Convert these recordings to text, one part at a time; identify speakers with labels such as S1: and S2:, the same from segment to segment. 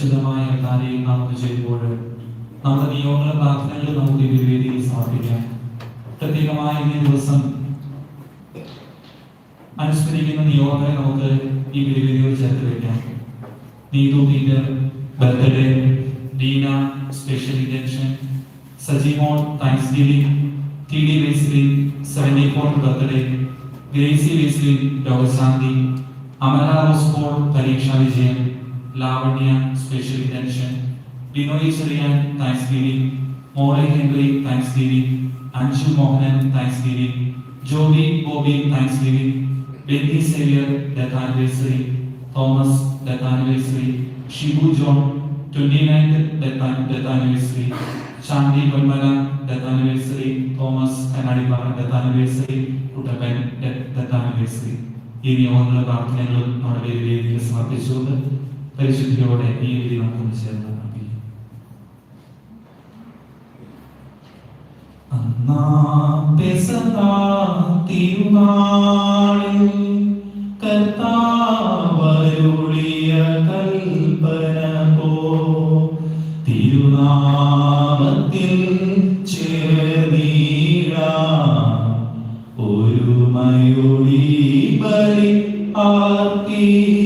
S1: പരിശുദ്ധമായ കാര്യങ്ങൾ നാം ചെയ്യുമ്പോൾ നമ്മുടെ നിയോഗങ്ങളും പ്രാർത്ഥനകളും നമുക്ക് ഈ വേദിയിൽ സമർപ്പിക്കാം. പ്രത്യേകമായ ഈ ദിവസം അനുസ്മരിക്കുന്ന നിയോഗങ്ങളെ നമുക്ക് ഈ വേദിയോട് ചേർത്ത് വയ്ക്കാം. Neethu Peter birthday, Deena special intention, Sajimol thanksgiving, T D Wesley 74th birthday, Gracy Wesley രോഗശാന്തി, അമല റോസ്പോൾ പരീക്ഷാ വിജയം, Lavanya special intention, Binoy Cherian thanksgiving, Molly Henry thanksgiving, Anju Mohanan thanksgiving, Joby Bobby thanksgiving, Benny Xavier death anniversary, Thomas death anniversary, Shibu John 29th death anniversary, Shanti Ponmala death anniversary, Thomas Kannadippara death anniversary, Kuttappan death anniversary. ഈ നിയമങ്ങളും പ്രാർത്ഥനകളും നമ്മുടെ വേദിയിൽ സമർപ്പിച്ചുകൊണ്ട് പരിശുദ്ധിയോടെ ഈ വേദി നമുക്ക് ചേർന്ന് തിരുനാളിൽ കർത്താവരുളിയ കൽപ്പന പോ തിരുനാമത്തിൽ ചേർന്നീടാ ഒരുമയൊടി ബലി അർപ്പിക്കാം.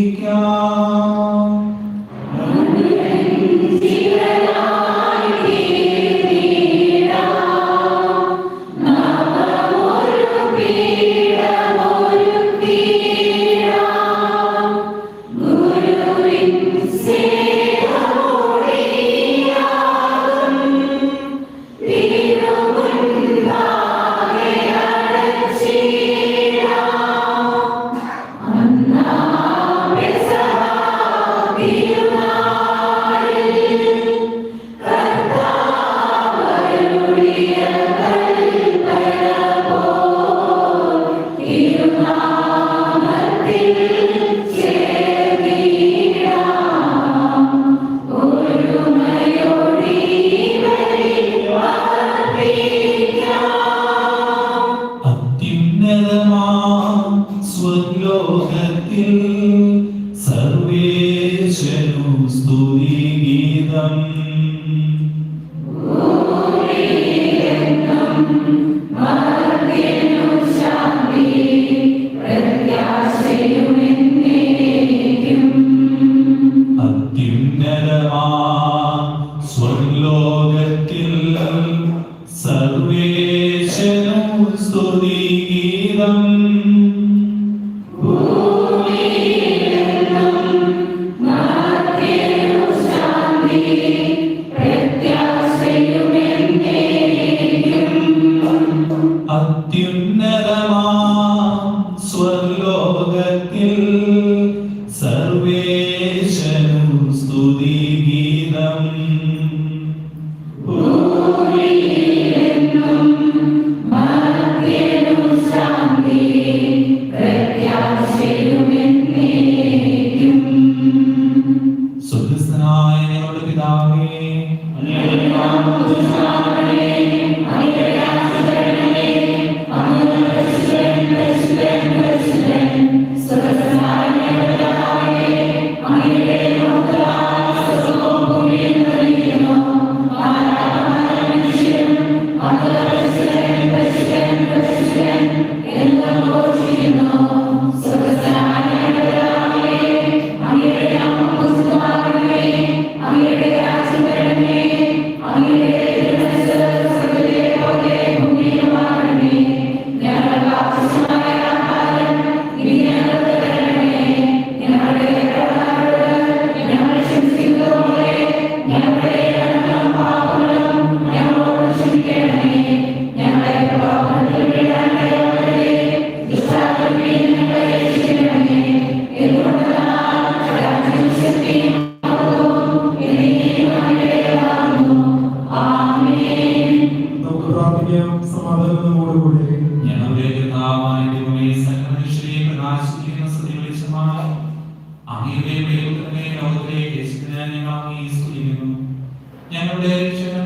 S1: സ്വർലോകത്തിൽ സർവേശ്വരു സ്തുതിഗീതം അത്യുന്നതമാ സ്വർലോകത്തിൽ സർവേശ്വരു സ്തുതിഗീതം അത്യുന്നതമാ സ്വർലോകത്തിൽ സർവേശ്വരു സ്തുതിഗീതം സ്വർഗ്ഗസ്ഥനായ ഞങ്ങളുടെ പിതാവേ, ഞങ്ങളുടെ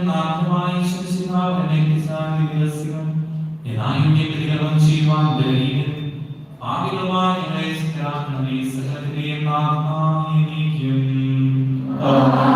S1: നാഥമായ ഞങ്ങളെ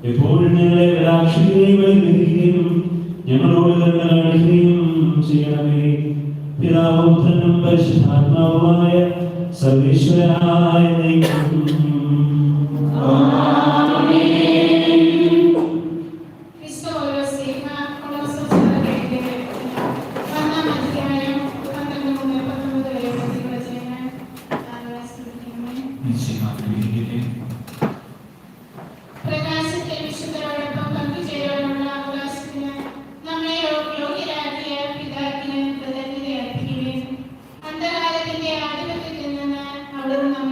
S2: എപ്പോഴും ഞങ്ങളെ കടാക്ഷിക്കുകയും ഞങ്ങളോട് കാണിക്കുകയും ചെയ്യണമേ. പിതാവും പുത്രനും പരിശുദ്ധാത്മാവുമായ സർവീശ്വരനായ ദൈവം
S3: അവിടുന്ന്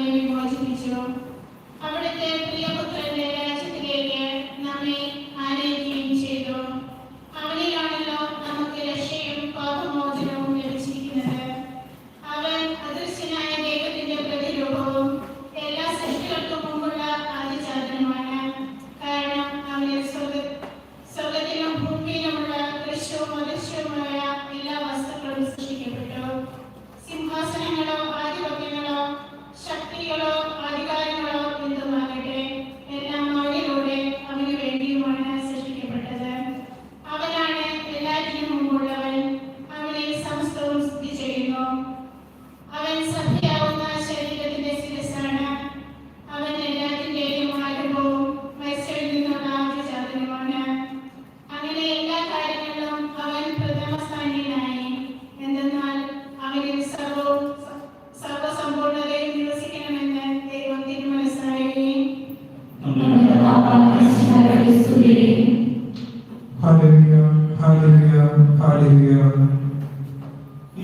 S3: പറയുകയാണ്.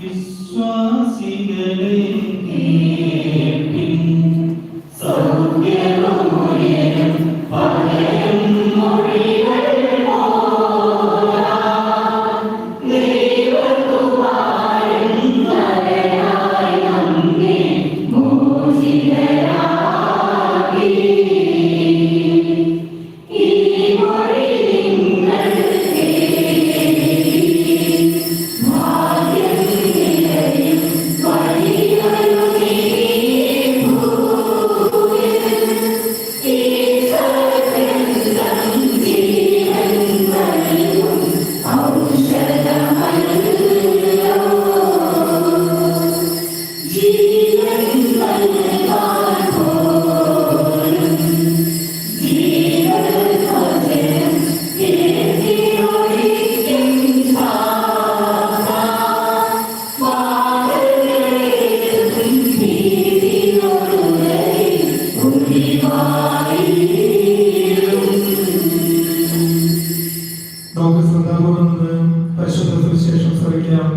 S2: വിശ്വാസികളെ കേൾപ്പിൻ, സൗഖ്യമുയരും പകരും മൊഴികൾ പോരാ, ദൈവകുമാരൻ വരനായി നമ്മെ മോചിതരാക്കി. ഈ മൊഴി നിങ്ങൾ
S3: നമുക്ക് ശ്രദ്ധാപൂർവ്വം പരിശുദ്ധ സുവിശേഷം ശ്രവിക്കാം.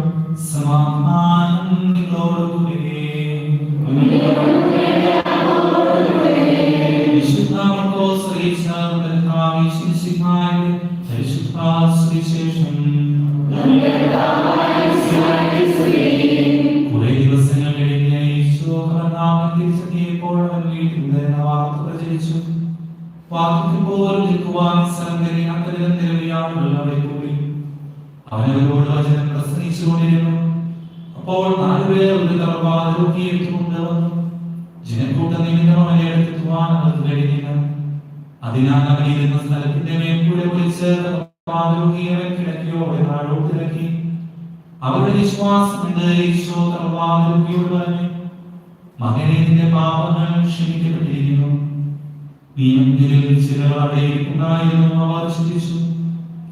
S1: സമാധാനം നിങ്ങളോടുകൂടെ. വിശുദ്ധ മർക്കോസ് അറിയിച്ച കർത്താവേ ശിശുഹായുടെ പരിശുദ്ധ സുവിശേഷം. കുറേ ദിവസങ്ങൾ കഴിഞ്ഞ് യേശു കഫർനഹൂമിൽ തിരിച്ചെത്തിയപ്പോൾ അവൻ വീട്ടിൽ നിന്ന് വാർത്ത പ്രചരിച്ചു. വാർത്തയ്ക്കപ്പോൾ നിൽക്കുവാൻ സങ്കരയാത്രയിൽ നിരവധി ആളുകൾ അവിടെ കൂടി. അവൻ അവരോട് വചനം പ്രസംഗിച്ചുകൊണ്ടിരുന്നു. അപ്പോൾ 4 പേർ ഒരു തറവാട് എടുത്തുകൊണ്ട് വന്നു. ജനക്കൂട്ടം നിമിത്തം അവനെ എടുത്തുവാൻ അവർക്ക് കഴിഞ്ഞില്ല. അതിനാൽ അവൻ ഇരുന്ന സ്ഥലത്തിന്റെ മേൽക്കൂടെ വിളിച്ച് തറവാട് അവൻ കിടക്കയോടെ താഴോട്ട് ഇറക്കി. അവരുടെ വിശ്വാസം കണ്ട് ഈശോ തറവാട് പറഞ്ഞു, മകനെ, നിന്റെ പാപങ്ങൾ ക്ഷമിക്കപ്പെട്ടിരിക്കുന്നു. നിയമങ്ങളിൽ ചിലർ അവിടെ ഉണ്ടായിരുന്നു. അവർ ചിന്തിച്ചു,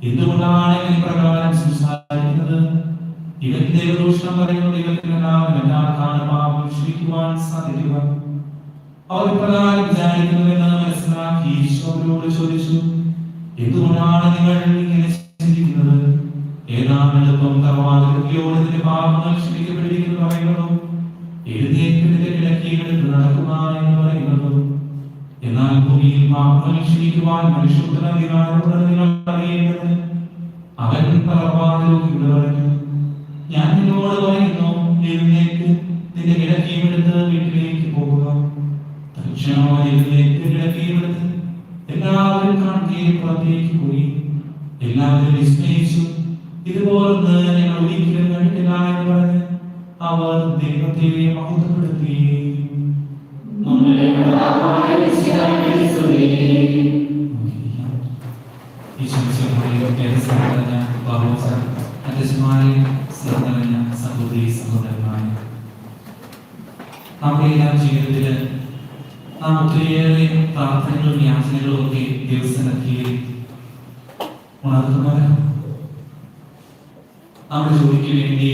S1: എന്തുകൊണ്ടാണ് ഈ പ്രകാരം സംസാരിക്കുന്നത്? ഇവൻ ദൈവദൂഷണം പറയുന്നത് ഇവർക്കാണ് പാപം ക്ഷമിക്കുവാൻ സാധിക്കുക. അവർ പ്രകാരം വിചാരിക്കുന്നുവെന്ന് മനസ്സിലാക്കി ഈശോ അവരോട് ചോദിച്ചു, എന്തുകൊണ്ടാണ് നിങ്ങൾ ഇങ്ങനെ ചിന്തിക്കുന്നത്? ഏതാണ് എളുപ്പം, തറവാടിയോട് നിന്റെ പാപങ്ങൾ ക്ഷമിക്കപ്പെട്ടിരിക്കുന്നു പറയുന്നതോ, എഴുന്നേറ്റ് നിന്റെ കിടക്കയിലെടുത്ത് നടക്കുക എന്ന് പറയുന്നതോ? എന്നാൽ ഭൂമിയിൽ പാപങ്ങൾ ക്ഷമിക്കുവാൻ മനുഷ്യപുത്രൻ അധികാരമുണ്ടെന്ന് നിങ്ങൾ അറിയേണ്ടത്. അവൻ തറവാടിയോട് പറഞ്ഞു, ഞാൻ നിന്നോട് പറയുന്നു, എഴുന്നേറ്റ് നിന്റെ കിടക്കയും എടുത്ത് വീട്ടിലേക്ക് പോകുക. തൽക്ഷണം എഴുന്നേറ്റ് കിടക്കയും എടുത്ത് എല്ലാവരും കാണുകയും പുറത്തേക്ക് പോയി. എല്ലാവരും വിസ്മയിച്ചു. ഇതുപോലൊന്ന് ഞങ്ങൾ ഒരിക്കലും കണ്ടിട്ടില്ല എന്ന് പറഞ്ഞ് അവർ ദൈവത്തെ മഹത്വപ്പെടുത്തി. നമ്മുടെ എല്ലാം ജീവിതത്തില് നാം ഒത്തിരിയേറെ പ്രാർത്ഥനകളും യാചനകളും ഒക്കെ ദിവസത്തിൽ ഉണർത്തുന്നവരാണ്. നമ്മുടെ ജോലിക്ക് വേണ്ടി,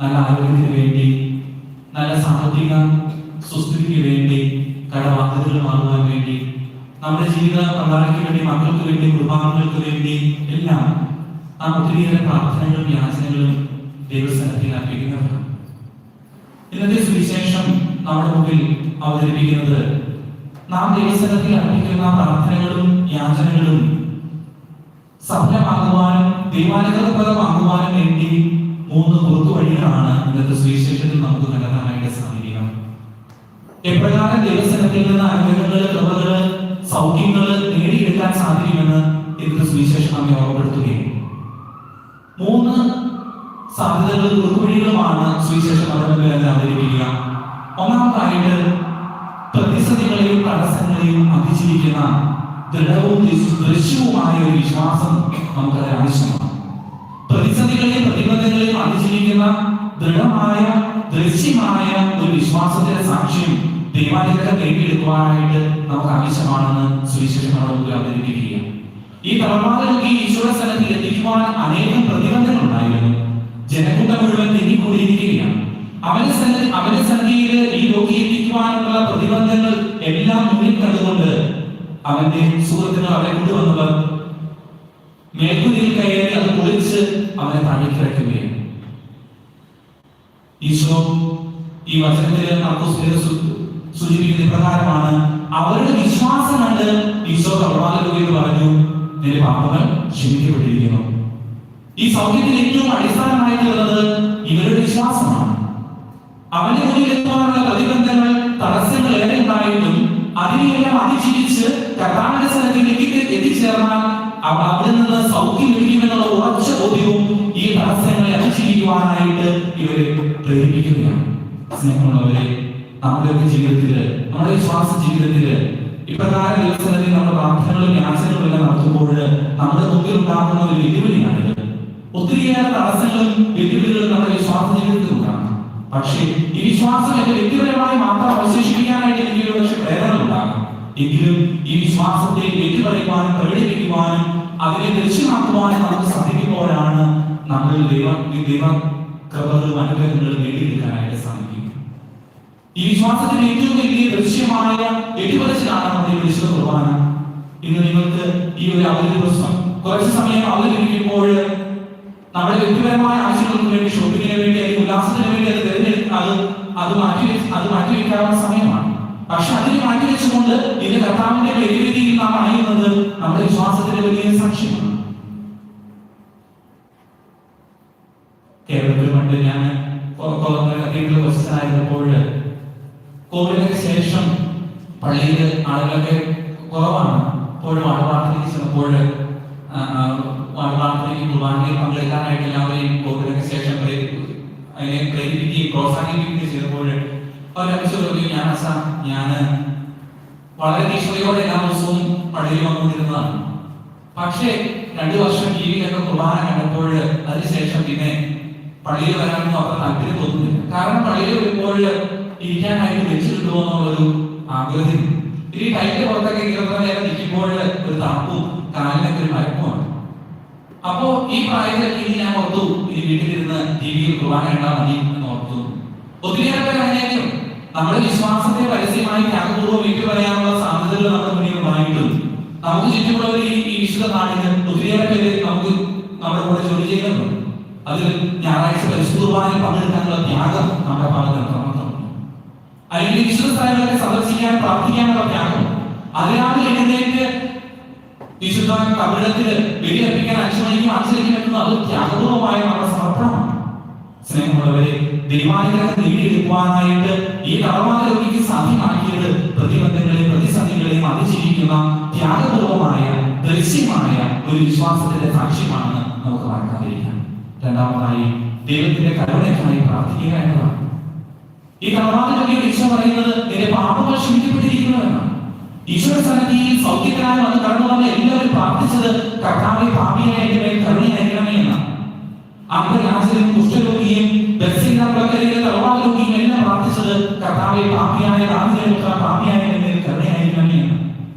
S1: നല്ല ആരോഗ്യത്തിന് വേണ്ടി, നല്ല സാമ്പത്തിക സുസ്ഥിതിക്ക് വേണ്ടി, കടബാധ്യതകൾ മാറുവാൻ വേണ്ടി, നമ്മുടെ ജീവിത പങ്കാളിക്ക് വേണ്ടി, മക്കൾക്ക് വേണ്ടി, കുടുംബാംഗങ്ങൾക്ക് വേണ്ടി എല്ലാം നാം ഒത്തിരിയേറെ പ്രാർത്ഥനകളും യാചനകളും ദൈവസ്ഥലത്തിൽ അർപ്പിക്കുന്നവരാണ്. ഇന്നത്തെ സുവിശേഷം നമ്മുടെ മുമ്പിൽ അവതരിപ്പിക്കുന്നത് നാം ദൈവസ്ഥലത്തിൽ അർപ്പിക്കുന്ന പ്രാർത്ഥനകളും യാചനകളും സഫലമാകുവാനും ദൈവാനുഗ്രഹപ്രദമാകുവാനും വേണ്ടി 3 കുറുക്കു വഴികളാണ് ഇന്നത്തെ സുവിശേഷത്തിൽ നമുക്ക് കണ്ടെത്താനായിട്ട് സാധിക്കുക. എപ്രകാരം ദൈവസ്ഥലത്തിൽ നിന്ന് അനുഗ്രഹങ്ങള്, കൃപകള്, സൗഖ്യങ്ങള് നേടിയെടുക്കാൻ സാധിക്കുമെന്ന് ഇന്നത്തെ സുവിശേഷം നമ്മെ ഓർമ്മപ്പെടുത്തുകയും 3 സാധ്യതകളും കുറുക്കുവഴികളുമാണ് സുവിശേഷം അവതരിപ്പിക്കുക. ഒന്നാമതായിട്ട് പ്രതിസന്ധികളെയും തടസ്സങ്ങളെയും അതിജീവിക്കുന്ന ദൃഢവും ദൃശ്യവുമായ ഒരു വിശ്വാസം നമുക്കത് ആവശ്യമാണ്. പ്രതിസന്ധികളെയും പ്രതിബന്ധങ്ങളെയും അതിജീവിക്കുന്ന ദൃഢമായ ദൃശ്യമായ ഒരു വിശ്വാസത്തിന്റെ സാക്ഷ്യം ദൈവാനുഗ്രഹം നേടിയെടുക്കുവാനായിട്ട് നമുക്ക് ആവശ്യമാണെന്ന് സുവിശേഷം നമുക്ക് അവതരിപ്പിക്കുക. ഈ തറവാടുകൾക്ക് ഈശ്വര സ്ഥലത്തിൽ എത്തിക്കുവാൻ അനേകം പ്രതിബന്ധങ്ങൾ ഉണ്ടായിരുന്നു. ജനക്കൂട്ടം മുഴുവൻ തിങ്ങിക്കൂടിയിരിക്കുകയാണ്. അവന്റെ സന്നിധിയിൽ ഈ രോഗിയെ എത്തിക്കുവാനുള്ള പ്രതിബന്ധങ്ങൾ എല്ലാം മുന്നിൽ കണ്ടുകൊണ്ട് അവന്റെ സുഹൃത്തുക്കൾ അവരെ കൊണ്ടുവന്നവർ മേൽക്കുതിയിൽ കയറി അത് പൊളിച്ച് അവനെ താഴേക്ക് കിടക്കുകയാണ്. ഈശോ ഈ വചനത്തില് മർക്കോസിനെ സൂചിപ്പിക്കുന്ന പ്രകാരമാണ്, അവരുടെ വിശ്വാസം കണ്ട് ഈശോ കർമ്മരോഗിയോട് പറഞ്ഞു, നിന്റെ പാപങ്ങൾ ക്ഷമിക്കപ്പെട്ടിരിക്കുന്നു. ഈ സൗഖ്യത്തിന് ഏറ്റവും അടിസ്ഥാനമായിട്ടുള്ളത് ഇവരുടെ വിശ്വാസമാണ്. അവന്റെ മുന്നിൽ എത്തുവാനുള്ള പ്രതിബന്ധങ്ങൾ, തടസ്സങ്ങൾ ഏറെ ഉണ്ടായിട്ടും അതിനെയെല്ലാം അതിജീവിച്ച് കർത്താവിന്റെ സ്ഥലത്തിലേക്ക് എത്തിച്ചേർന്നാൽ അവിടെ നിന്ന് സൗഖ്യം ലഭിക്കുമെന്നുള്ള ഉറച്ച ബോധ്യവും ഈ തടസ്സങ്ങളെ അതിജീവിക്കുവാനായിട്ട് ഇവരെ പ്രേരിപ്പിക്കുകയാണ്. സ്നേഹമുള്ളവരെ, നമ്മുടെ ജീവിതത്തില്, നമ്മുടെ വിശ്വാസ ജീവിതത്തില് ഇപ്രകാരം ദിവസങ്ങളിൽ നമ്മുടെ പ്രാർത്ഥനകളും യാചനകളും എല്ലാം നടത്തുമ്പോൾ നമ്മുടെ മുമ്പിൽ ഉണ്ടാകുന്ന ഒരു വെല്ലുവിളിയാണിത്. ഒത്തിരിയേറെ തടസ്സങ്ങളും വെല്ലുവിളികളും നമ്മുടെ വിശ്വാസ ജീവിതത്തിൽ ഉണ്ടാകും. പക്ഷേ ഈ വിശ്വാസം എന്റെ വ്യക്തിപരമായി മാത്രം അവശേഷിപ്പിക്കാനായിട്ട് എനിക്ക് പക്ഷെ പ്രേരണ ഉണ്ടാകും. എങ്കിലും ഈ വിശ്വാസത്തെ ഏറ്റുപറയുവാനും പ്രകടിപ്പിക്കുവാനും അതിനെ ദൃശ്യമാക്കുവാനും നമുക്ക് സാധിക്കുമ്പോഴാണ് നമ്മൾ ദൈവകൃപകളും അനുഗ്രഹങ്ങളും നേടിയെടുക്കാനായിട്ട് സാധിക്കും. ഈ വിശ്വാസത്തിന് ഏറ്റവും വലിയ ദൃശ്യമായ ഏറ്റുപറച്ചിലാണ് നമ്മുടെ വിശുദ്ധ കുർബാന. ഇന്ന് നിങ്ങൾക്ക് ഈ ഒരു അവധി ദിവസം കുറച്ച് സമയം അവതരിപ്പിക്കുമ്പോൾ നമ്മുടെ വ്യക്തിപരമായ ആവശ്യങ്ങൾക്ക് വേണ്ടി, ഷോപ്പിങ്ങിന് വേണ്ടി, അല്ലെങ്കിൽ ഉല്ലാസത്തിന് വേണ്ടി അത് തിരഞ്ഞെടുക്കുന്നത് അത് മാറ്റിവെക്കാവുന്ന സമയമാണ്. പക്ഷെ അതിനെ മാറ്റിവെച്ചുകൊണ്ട് ഇതിന്റെ കർത്താവിന്റെ വെല്ലുവിളിയിൽ നാം അണിയുന്നത് നമ്മുടെ വിശ്വാസത്തിന്റെ വലിയ സാക്ഷ്യമാണ്. കേരളത്തിൽ പണ്ട് ഞാൻ ക്വസ്റ്റനായിരുന്നപ്പോൾ കോവിഡിന് ശേഷം പള്ളിയിൽ ആളുകളൊക്കെ കുറവാണ്. അപ്പോഴും ആളുപാടത്തേക്ക് ചെന്നപ്പോൾ ആളുപാടത്തേക്ക് കുർബാനയിൽ പങ്കെടുക്കാനായിട്ട് എല്ലാവരെയും കോവിഡിന് ശേഷം അതിനെ പ്രേരിപ്പിക്കുകയും പ്രോത്സാഹിപ്പിക്കുകയും ചെയ്തപ്പോൾ ഞാൻ വളരെ തീഷ്ണതയോടെ എല്ലാ ദിവസവും പള്ളിയിൽ വന്നുകൊണ്ടിരുന്നതാണ്. പക്ഷേ 2 വർഷം ടിവിയിലൊക്കെ കുർബാന കണ്ടപ്പോൾ അതിനുശേഷം പിന്നെ പള്ളിയിൽ വരാനൊന്നും അത്ര താല്പര്യം തോന്നുന്നില്ല. കാരണം പള്ളിയിൽ വരുമ്പോൾ ഇരിക്കാനായിട്ട് വെച്ചിട്ടുണ്ടോ എന്നുള്ളൊരു ആഗ്രഹം. ഈ ടൈമിന്റെ പുറത്തൊക്കെ ഇരുപത്തി നേരം നിൽക്കുമ്പോൾ ഒരു തണുപ്പും കാലിനൊക്കെ ഒരു മയക്കമാണ്. അപ്പോ ഈ പ്രായത്തിലൊക്കെ ഇനി ഞാൻ ഓർത്തു, ഇനി വീട്ടിലിരുന്ന് ടിവിയിൽ കുർബാന കണ്ടാൽ മതി എന്ന് ഓർത്തു. ഒത്തിരിയേറെ പേര് അങ്ങനെയായിരിക്കും. നമ്മുടെ വിശ്വാസത്തെ പരസ്യമായി ത്യാഗപൂർവ്വം വീട്ടിൽ പറയാനുള്ള സാധ്യതകൾ നമ്മുടെ മുന്നിൽ ഉണ്ടായിട്ടും നമുക്ക് ചുറ്റുമുള്ളവർ ഈ വിശുദ്ധ നാടിന് ഒത്തിരിയേറെ പേര് നമുക്ക് നമ്മുടെ കൂടെ ജോലി ചെയ്യുന്നുണ്ട്. അതിൽ ഞായറാഴ്ച പരിശുദ്ധ കുർബാനയിൽ പങ്കെടുക്കാനുള്ള ത്യാഗം നമ്മുടെ ഭാഗത്ത് നടത്തുന്നുണ്ട്. അല്ലെങ്കിൽ വിശുദ്ധ സ്ഥലങ്ങളൊക്കെ സന്ദർശിക്കാൻ പ്രാർത്ഥിക്കാനുള്ള ത്യാഗം, അതിനാണ് എഴുന്നേറ്റ് വിശുദ്ധ കബറിടത്തില് വെടിയർപ്പിക്കാൻ 5 മണിക്കും 5:30 എത്തുന്ന അത് ത്യാഗപൂർവമായ നമ്മുടെ സമർപ്പണമാണ്. സ്നേഹമുള്ളവരെ, ദൈവാനുഗ്രഹം നേടിയെടുക്കുവാനായിട്ട് ഈ കർമ്മരോഗിക്ക് സാധ്യമാക്കിയത് പ്രതിബന്ധങ്ങളെയും പ്രതിസന്ധികളെയും അതിജീവിക്കുന്ന ത്യാഗപൂർവമായ ദൃശ്യമായ ഒരു വിശ്വാസത്തിന്റെ സാക്ഷ്യമാണെന്ന് നമുക്ക് മനസ്സിലാക്കാം. രണ്ടാമതായി, ദൈവത്തിന്റെ കരുണയ്ക്കായി പ്രാർത്ഥിക്കുക എന്നതാണ്. ഈ കർമ്മരോഗിയോട് ഈശോ പറയുന്നത്, നിന്റെ പാപങ്ങൾ ക്ഷമിക്കപ്പെട്ടിരിക്കുന്നു എന്നാണ്. ഈശോയുടെ സന്നിധിയിൽ സൗഖ്യത്തിനായി വന്ന് കടന്നു വന്ന എല്ലാവരും പ്രാർത്ഥിച്ചത്, കർത്താവെ പാപിയായ എന്റെ മേൽ കരുണയായിരിക്കണമേ എന്നാണ്. അന്ധയാചകനും കുഷ്ഠരോഗിയും ബെത്സയിലെ തലവാരോഗിയും എല്ലാം പ്രാർത്ഥിച്ചത്, കർത്താവെ പാപിയായ പാപിയായ എന്റെ മേൽ കരുണയായിരിക്കണമേ എന്നാണ്.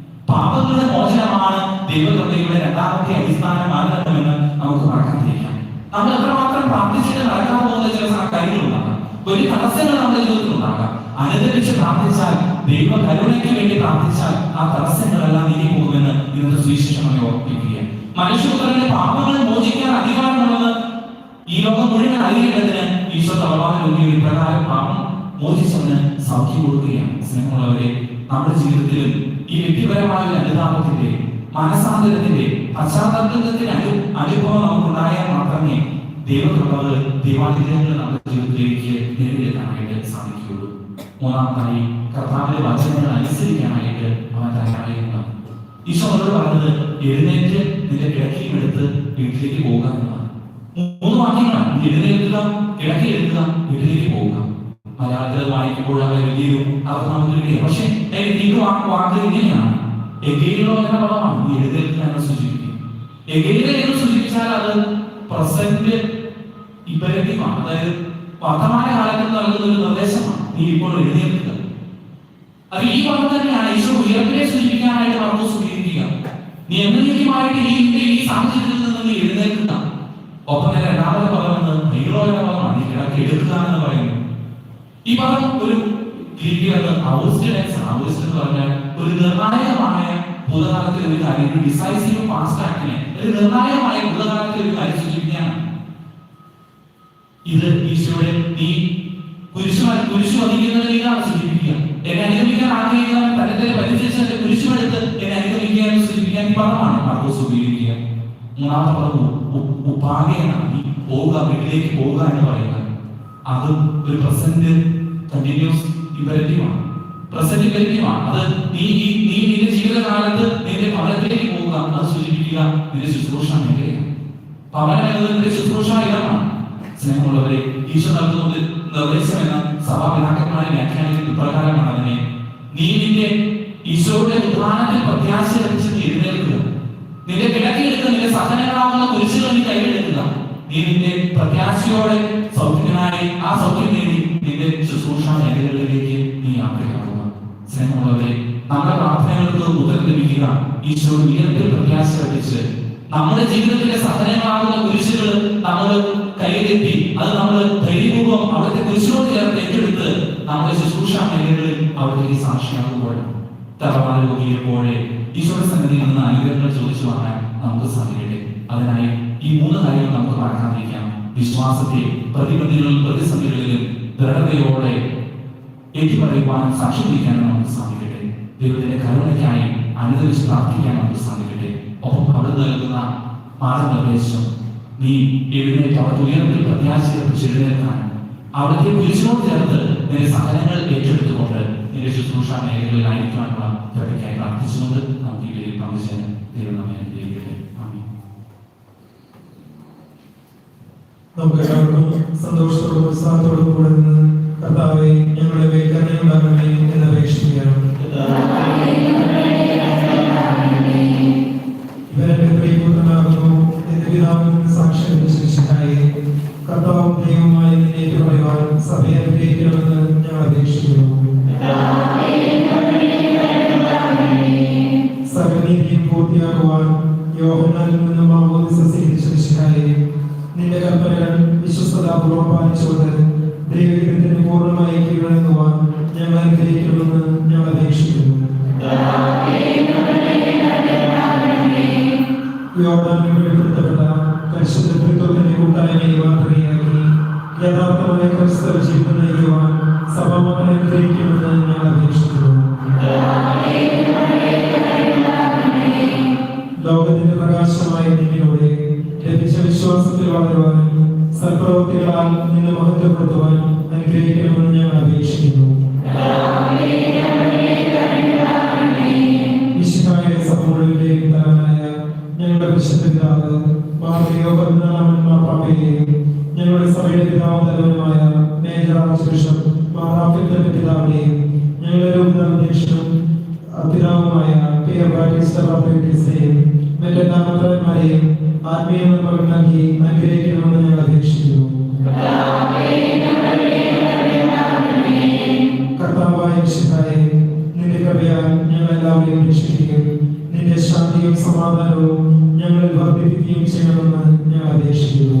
S1: പാപങ്ങളുടെ മോചനമാണ് ദൈവകൃപയുടെ രണ്ടാമത്തെ അടിസ്ഥാന മാനദണ്ഡമെന്ന് നമുക്ക് മറക്കാതിരിക്കാം. നമ്മൾ എത്രമാത്രം പ്രാർത്ഥിച്ചിട്ട് നടക്കാൻ പോകുന്ന ചില കാര്യങ്ങളുണ്ടാകാം, വലിയ തടസ്സങ്ങൾ നമ്മുടെ ജീവിതത്തിൽ ഉണ്ടാകാം. അനുദരിച്ച് പ്രാർത്ഥിച്ചാൽ, ദൈവ കരുണയ്ക്ക് വേണ്ടി പ്രാർത്ഥിച്ചാൽ ആ തടസ്സങ്ങളെല്ലാം നീങ്ങി പോകുമെന്ന് ഇന്നത്തെ സുവിശേഷം നമ്മെ ഓർമ്മിപ്പിക്കുക. മനുഷ്യപുത്രന്റെ പാപങ്ങൾ മോചിക്കാൻ അധികാരമുള്ളത് ഈ ലോകം മുഴുവൻ അറിയേണ്ടതിന് ഈശോ തലവാരോഗിയുടെ പ്രകാരം പാപം മോചിച്ചവന് സൗഖ്യം കൊടുക്കുകയാണ്. സ്നേഹമുള്ളവരെ, നമ്മുടെ ജീവിതത്തിലും ഈ വ്യക്തിപരമായ അനുതാപത്തിന്റെ, മനസാന്തരത്തിന്റെ, പശ്ചാത്തലത്തിന്റെ അനുഭവം നമുക്കുണ്ടായാൽ മാത്രമേ ദൈവകൃപകൾ, ദൈവാനുഗ്രഹങ്ങൾ നമ്മുടെ ജീവിതത്തിലേക്ക് നേടിയെടുക്കാനായിട്ട് സാധിക്കുകയുള്ളൂ. മൂന്നാമതായി, കർത്താവിന്റെ വചനങ്ങൾ അനുസരിക്കാനായിട്ട് അവൻ തയ്യാറായിരുന്നു. ഈശോ അവരോട് പറഞ്ഞത്, എഴുന്നേറ്റ് നിന്റെ കിടക്കയും എടുത്ത് വീട്ടിലേക്ക് പോകുക എന്നതാണ്. 3 വാക്യങ്ങളാണ്. എഴുന്നേൽക്കുക, കിടക്കി എടുക്കുക, വീട്ടിലേക്ക് പോവുക. മലയാളത്തിൽ വായിക്കുമ്പോൾ വലിയൊരു അർത്ഥം നമുക്ക് കിട്ടിയ, പക്ഷെ വാക്ക് ഇങ്ങനെയാണ്. എഗെയിലോ എന്ന പദമാണ് ഈ എഴുന്നേൽക്കുക എന്ന് സൂചിപ്പിക്കും. എഗെയില എന്ന് സൂചിപ്പിച്ചാൽ അത് പ്രസന്റ് ഇമ്പരറ്റീവാണ്. അതായത് വർത്തമാന കാലത്തിൽ നൽകുന്ന ഒരു നിർദ്ദേശമാണ്, നീ ഇപ്പോൾ എഴുന്നേൽക്കുക. അത് ഈ പദം തന്നെയാണ് ഈശോ ഉയർപ്പിനെ സൂചിപ്പിക്കാനായിട്ട് മർക്കോസ് ഉപയോഗിക്കുക. നീ എന്നേക്കുമായിട്ട് ഈ സാഹചര്യത്തിൽ നിന്ന് നീ എഴുന്നേൽക്കുക. ഒപ്പം തന്നെ രണ്ടാമത്തെ പദം എന്ന് ഹൈറോ എന്ന പദമാണ്, നീ കിടക്കി എടുക്കുക എന്ന് പറയുന്നു. ഈ പദം ഒരു ഗ്രീക്കിൽ ഔസ്റ്റ് എന്ന് പറഞ്ഞാൽ ഒരു നിർണായകമായ ഭൂതകാലത്തിൽ ഒരു കാര്യം, ഒരു ഡിസൈസീവ് പാസ്റ്റ് ആക്ടിനെ, ഒരു നിർണായകമായ ഭൂതകാലത്തിൽ ഒരു കാര്യം സൂചിപ്പിക്കാനാണ്. 3 വാക്യങ്ങൾ, 3 എഴുന്നേൽക്കുക, ഇത് ഈശോയെ നീ കുരിശു വഹിക്കുന്നതിന് ഇതാണ് സൂചിപ്പിക്കുക. എന്നെ അനുഗമിക്കാൻ ആഗ്രഹിക്കുന്നവൻ തന്റെ പരിചയിച്ച കുരിശുമെടുത്ത് എന്നെ അനുഗമിക്കാൻ സൂചിപ്പിക്കാൻ ഈ പദമാണ് മാർക്കോസ് ഉപയോഗിക്കുക. മൂന്നാമത്തെ പദം ഉപാകേനാണ്, പോവുക, വീട്ടിലേക്ക് പോവുക എന്ന് പറയുന്നത്. അത് ഒരു പ്രസന്റ് കണ്ടിന്യൂസ് ഇമ്പരറ്റീവാണ്, പ്രസന്റ് ഇമ്പരറ്റീവാണ്. അത് നീ നിന്റെ ജീവിതകാലത്ത് നിന്റെ ഭവനത്തിലേക്ക് പോവുക, അത് സൂചിപ്പിക്കുക നിന്റെ ശുശ്രൂഷ മേഖലയാണ്. ഭവനം എന്നത് നിന്റെ ശുശ്രൂഷ ഇടമാണ്. സ്നേഹമുള്ളവരെ, ഈശോ നൽകുന്നത് നിർദ്ദേശമെന്ന സഭാപിതാക്കന്മാരെ വ്യാഖ്യാനിക്കുന്ന ഇപ്രകാരമാണ് അതിനെ: നീ നിന്റെ ഈശോയുടെ ഉദ്ധാനത്തിൽ പ്രത്യാശ ലഭിച്ച് എഴുന്നേൽക്കുക, നിന്റെ കിടക്കിയെടുക്കുക, നിന്റെ സഹനങ്ങളാവുന്ന കുരിശുകൾ നീ കൈയെടുക്കുക. നീ നിന്റെ പ്രത്യാശയോടെ സൗഖ്യത്തിനായി ആ സൗഖ്യം നേടി നിന്റെ ശുശ്രൂഷ മേഖലകളിലേക്ക് നീ യാത്രയാവുക. സ്നേഹമുള്ളവരെ, നമ്മുടെ പ്രാർത്ഥനകൾക്ക് ഉത്തരം ലഭിക്കുക ഈശോയുടെ ഉയർത്തിൽ പ്രത്യാശ ലഭിച്ച് നമ്മുടെ ജീവിതത്തിലെ സഹനങ്ങളാകുന്ന കുരിശുകൾ നമ്മൾ കൈകെട്ടി അത് നമ്മൾ ധൈര്യപൂർവ്വം അവിടുത്തെ കുരിശിനോട് ചേർത്ത് ഏറ്റെടുത്ത് നമ്മുടെ ശുശ്രൂഷ മേഖലകളിൽ അവിടേക്ക് സാക്ഷിയാകുമ്പോൾ തറവാടുകയെപ്പോലെ ഈശോയുടെ സന്നിധിയിൽ നിന്ന് അനുഗ്രഹങ്ങൾ ചോദിച്ചു വാങ്ങാൻ നമുക്ക് സാധിക്കട്ടെ. അതിനായി ഈ 3 കാര്യങ്ങൾ നമുക്ക് മറക്കാതിരിക്കാം. വിശ്വാസത്തെ പ്രതിസന്ധികളിലും ദൃഢതയോടെ ഏറ്റുപറയുവാനും സാക്ഷി വഹിക്കാനും നമുക്ക് സാധിക്കട്ടെ. ദൈവത്തിന്റെ കരുണയ്ക്കായി അനുദരിച്ച് പ്രാർത്ഥിക്കാൻ നമുക്ക് സാധിക്കട്ടെ. ഒപ്പം അവിടെ നൽകുന്ന മാർഗനിർദ്ദേശം, നീ എഴുന്നേറ്റ് അവിടുത്തെ ഉയർത്തിൽ പ്രത്യാശയർപ്പിച്ച് എഴുന്നേൽക്കാനും അവിടുത്തെ കുരിശിനോട് ചേർത്ത് നിന്റെ സഹനങ്ങൾ ഏറ്റെടുത്തുകൊണ്ട് നിന്റെ ശുശ്രൂഷ മേഖലകളിലായിരിക്കാനുള്ള കൃപയ്ക്കായി പ്രാർത്ഥിച്ചുകൊണ്ട് നമുക്ക് ഈ പേരിൽ പങ്കുചേരാൻ ദൈവം നമ്മെ അനുഗ്രഹിക്കട്ടെ. ആമേൻ.
S3: നമുക്ക് എല്ലാവർക്കും സന്തോഷത്തോടും ഉത്സാഹത്തോടും കൂടെ നിന്ന് കർത്താവേ ഞങ്ങളുടെ മേൽ കരുണയുണ്ടാകണമേ എന്ന് അപേക്ഷിക്കുകയാണ്. ഇവരുടെ പ്രിയപുത്രനാകുന്നു എന്റെ പിതാവിനും സാക്ഷ്യം ലഭിച്ചതായി കർത്താവും ദൈവവുമായി നിന്നേക്ക് പറയുവാൻ സഭയെ അനുഗ്രഹിക്കണമെന്ന് ഞങ്ങൾ അപേക്ഷിക്കുന്നു. സകലനീതിയും പൂർത്തിയാക്കുവാൻ യോഹന്നാനിൽ നിന്നും മാമോദിസ സ്വീകരിച്ചതായി നിന്റെ കൽപ്പനകൾ വിശ്വസ്തതാപൂർവ്വം പാലിച്ചുകൊണ്ട് ദൈവഹിതത്തിന് പൂർണ്ണമായി കീഴടങ്ങുവാൻ ഞങ്ങൾ അനുഗ്രഹിക്കണമെന്ന് ഞങ്ങൾ അപേക്ഷിക്കുന്നു. യോർദാനിൽ വെളിപ്പെടുത്തപ്പെട്ട പരിശുദ്ധ ത്രിത്വത്തിന്റെ കൂട്ടായ്മയെ മാതൃകയാക്കി യഥാർത്ഥമായ ക്രിസ്തവ ജീവിതം നയിക്കുവാൻ സഭാമക്കളെ അനുഗ്രഹിക്കണമെന്ന് ഞങ്ങൾ അപേക്ഷിക്കുന്നു. ലോകത്തിന്റെ പ്രകാശമായ നിന്നിലൂടെ ലഭിച്ച വിശ്വാസത്തിൽ വളരുവാനും സൽപ്രവൃത്തികളാൽ നിന്നെ മഹത്വപ്പെടുത്തുവാനും അനുഗ്രഹിക്കണമെന്ന് ഞങ്ങൾ അപേക്ഷിക്കുന്നു. വിശുദ്ധായ സഭ മുഴുവന്റെയും തലവനായ ഞങ്ങളുടെ വിശുദ്ധ പിതാവ് മാർഗ്ഗയോ 14 മാർപ്പാപ്പയെയും ഞങ്ങളുടെ സഭയുടെ പിതാവും തലവനുമായ മേജർ ആർച്ച് ബിഷപ്പ് മാറാഫിന്റെ പിതാവിനെയും ഞങ്ങളുടെ രൂപതാധ്യക്ഷനും പിതാവുമായ പിയർ ബാറ്റിസ്റ്റ ബാപ്റ്റിസ്റ്റിനെയും മറ്റു നാമധേയന്മാരെയും ആത്മീയ നിർമ്മലം നൽകി അനുഗ്രഹിക്കണമെന്ന് ഞങ്ങൾ അപേക്ഷിക്കുന്നു. കർത്താവായ വിശുദ്ധായ നിന്റെ കൃപയാൽ ഞങ്ങൾ എല്ലാവരെയും രക്ഷിക്കുകയും നിന്റെ ശാന്തിയും സമാധാനവും ഞങ്ങളിൽ വർദ്ധിപ്പിക്കുകയും ചെയ്യണമെന്ന് ഞങ്ങൾ അപേക്ഷിക്കുന്നു.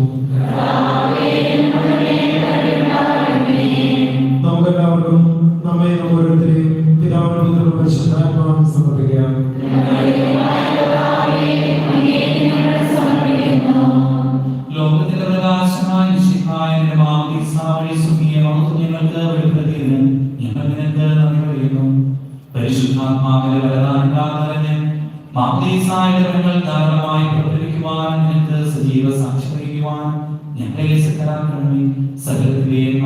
S3: നമുക്കെല്ലാവർക്കും നമ്മെ ഓരോരുത്തരെയും പിതാവിനോടും പരിശുദ്ധാത്മാവിനും സമർപ്പിക്കാം.
S1: ലോകത്തിന്റെ പ്രകാശമായ മിശിഹായുടെ മാമോദീസാവഴി സുഖിയെ ഞങ്ങൾക്ക് വെളിപ്പെടുത്തിയതിന് ഞങ്ങൾ നിനക്ക് നന്ദി പറയുന്നു. പരിശുദ്ധാത്മാവിന്റെ വരദാനങ്ങളെ മാമോദീസായുടെ ഫലങ്ങൾ ധാരാളമായി പ്രവർത്തിക്കുവാൻ നിനക്ക് സജീവ സാക്ഷി വഹിക്കുവാൻ ഞങ്ങളെ സകലമാക്കണമേ. സകലത്തിലെയും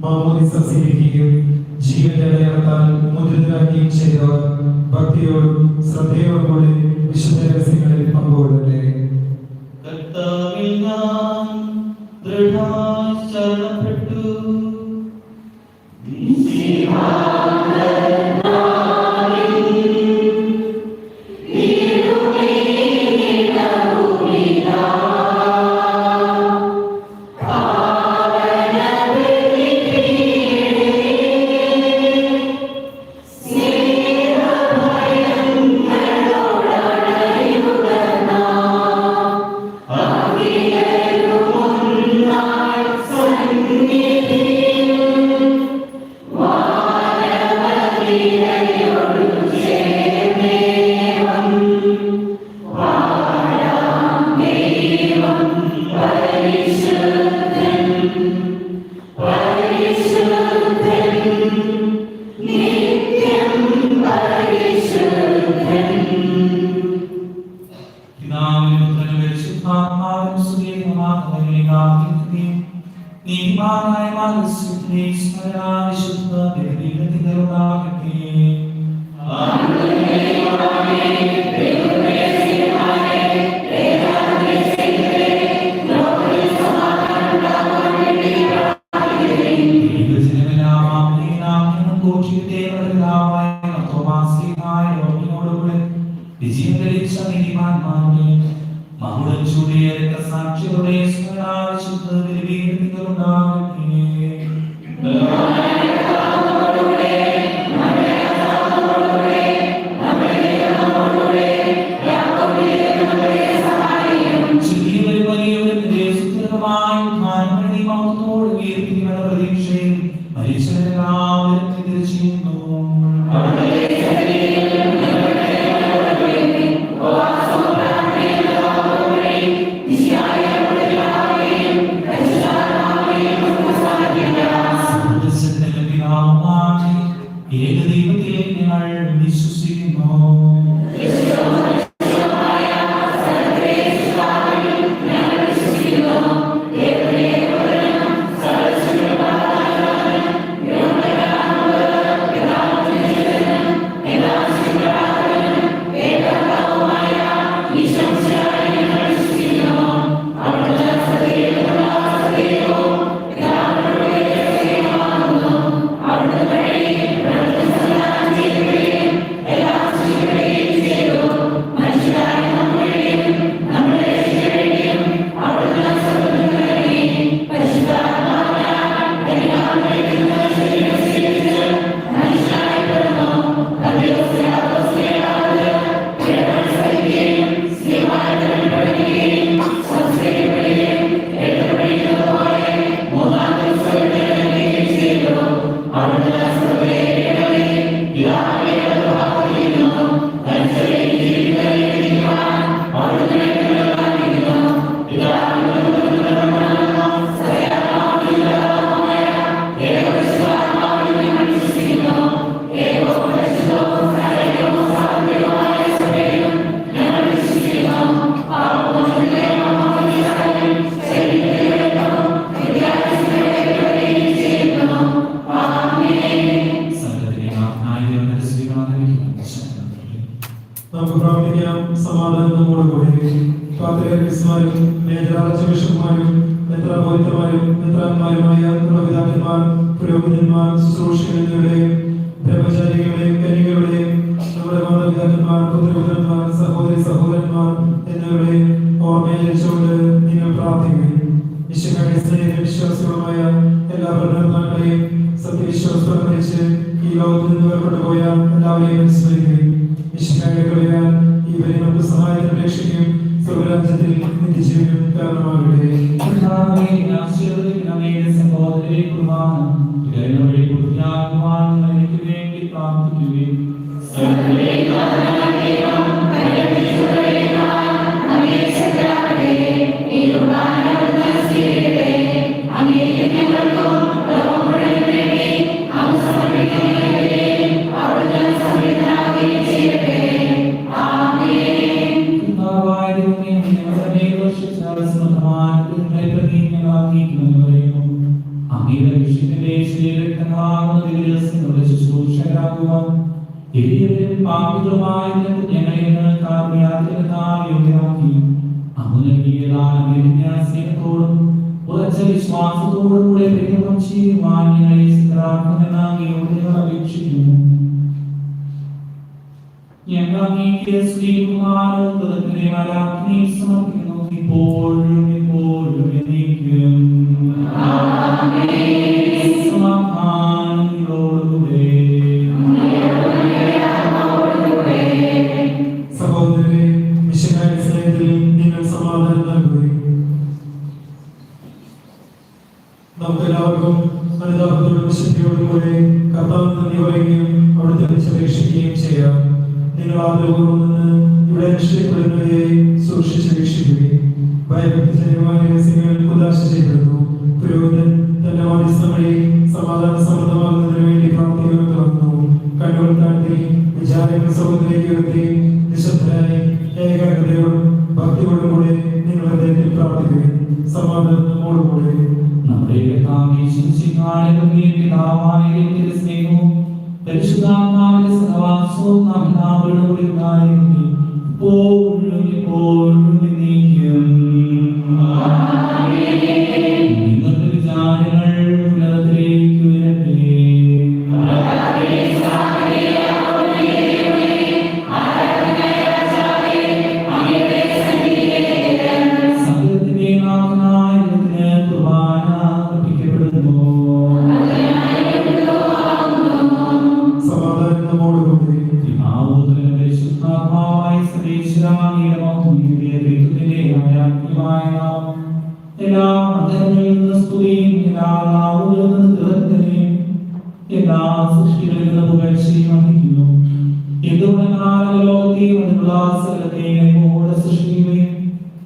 S3: മാമോദീസ സ്വീകരിക്കുകയും ജീവന്റെ അടയാളത്താൽ മുദ്രിതരാക്കുകയും ചെയ്തവർ ഭക്തിയോടും ശ്രദ്ധയോടും കൂടി വിശുദ്ധ രഹസ്യങ്ങളിൽ പങ്കുകൊള്ളട്ടെ.
S1: കർത്താവിൽ നാം ദൃഢാശരണപ്പെട്ടു
S2: സ്നേഹഭയങ്ങളോടെ
S1: നീതിമാനായ മാനസികനെ സ്മരാവിശുദ്ധ ബലിപീഠത്തിലുണ്ടാകട്ടെ.
S3: നമുക്ക് പ്രാർത്ഥിക്കാം. സമാധാനം നമ്മോട് കൂടെ. പാത്രിയാർക്കീസുമാരും മേജറാർച്ചുബിഷപ്പുമാരും മെത്രാപോലിത്തമാരും മെത്രാന്മാരുമായ പിതാക്കന്മാർ, പുരോഹിതന്മാർ, ശുശ്രൂഷകർ എന്നിവരുടെയും ബ്രഹ്മചാരികളുടെയും കന്യകകളുടെയും നമ്മുടെ മാതാപിതാക്കന്മാർ, പുത്രപുത്രന്മാർ, സഹോദരി സഹോദരന്മാർ എന്നിവരുടെയും ഓർമ്മയിച്ചുകൊണ്ട് നിങ്ങൾ പ്രാർത്ഥിക്കുകയും വിശുദ്ധ സ്നേഹിത വിശ്വാസികളുമായ എല്ലാ ഭരണകർത്താക്കളെയും സത്യവിശ്വാസത്തോടെ മരിച്ച് ഈ ലോകത്തിൽ നിന്ന് വേർപെട്ടുപോയ എല്ലാവരെയും അനുസ്മരിക്കുകയും വിശുദ്ധ ഇവരെ നമുക്ക് സഹായത്തിന് രക്ഷിക്കുകയും സ്വർഗ്ഗരാജ്യത്തിൽ നിത്യജീവനും കാരണമാകട്ടെ.
S1: സഹോദരി കുർബാന എനിക്ക് വേണ്ടി പ്രാർത്ഥിക്കുകയും വിശ്വാസത്തോടും കൂടെ ചെയ്യുവാൻ അപേക്ഷിക്കുന്നു. ഞങ്ങൾ അങ്ങേക്ക് സ്തുതിക്കുവാനും കൃതജ്ഞതയും സമർപ്പിക്കുന്നു, ഇപ്പോഴും എപ്പോഴും എന്നേക്കും. സമാധാനം നിങ്ങളോടുകൂടെ.
S3: സഹോദരരെ, മിശിഹായുടെ സ്നേഹത്തിൽ നിങ്ങൾ സമാധാനം നൽകുകയും നമുക്കെല്ലാവർക്കും അനുതാപത്തോടും വിശുദ്ധിയോടുകൂടെ കർത്താവിന് നന്ദി പറയുകയും അവിടുത്തെ വിളിച്ചപേക്ഷിക്കുകയും ചെയ്യാം. നിങ്ങൾ ആദരപൂർവ്വം നിന്ന് ഇവിടെ നിശ്ചയപ്പെടുന്നവരെ സൂക്ഷിച്ച് വീക്ഷിക്കുകയും ഭയഭക്തിജനമായ രഹസ്യങ്ങൾ ഉദാശ ചെയ്യപ്പെടുന്നു. പുരോഹിതൻ തന്റെ മാധ്യസ്ഥം വഴി സമാധാന സമൃദ്ധമാകുന്നതിന് വേണ്ടി പ്രാർത്ഥിക്കുമെന്ന് തുറന്നു. കണ്ണുകൾ താഴ്ത്തി വിചാരങ്ങൾ സൗഹൃദത്തിലേക്ക് ഉയർത്തി നിശബ്ദരായി ഏകാഗ്രതയോടും ഭക്തിയോടും കൂടെ നിങ്ങൾ ഹൃദയത്തിൽ പ്രാർത്ഥിക്കുകയും സമാധാനം നമ്മോടുകൂടെ.
S1: നമ്മുടെ ഈശ്വരസിംഹായുടെ പിതാവായ ദൈവത്തിന്റെ സ്നേഹവും പരിശുദ്ധാത്മാവിന്റെ സഹവാസവും നാം എല്ലാവരോടും ഉണ്ടായിരിക്കട്ടെ. ഇപ്പോഴും എപ്പോഴും എന്നേക്കും. നിങ്ങളുടെ വിചാരങ്ങൾ ഉന്നതത്തിലേക്ക് ഉയരട്ടെ. സകലത്തിന്റെ നാഥനായ ദൈവത്തിന് കുർബാന അർപ്പിക്കപ്പെടുന്നു.
S3: സമാധാനം നമ്മോടുകൂടി.
S1: പിതാവുപുത്രനും പരിശുദ്ധാത്മാവുമായ സർവ്വേശ്വരനായ ദൈവത്തിന്റെ ദൈവത്തിന്റെ ആരാധ്യമായ നാമം എല്ലാ അധരങ്ങളിൽ നിന്ന് സ്തുതിയും എല്ലാ നാവുകളിൽ നിന്ന് കീർത്തനയും എല്ലാ സൃഷ്ടികളിൽ നിന്ന് പുകഴ്ചയും അർപ്പിക്കുന്നു. എന്തുകൊണ്ടെന്നാൽ ലോകത്തെയും അതിലുള്ള സകലത്തെയും നമ്മോട് സൃഷ്ടിക്കുകയും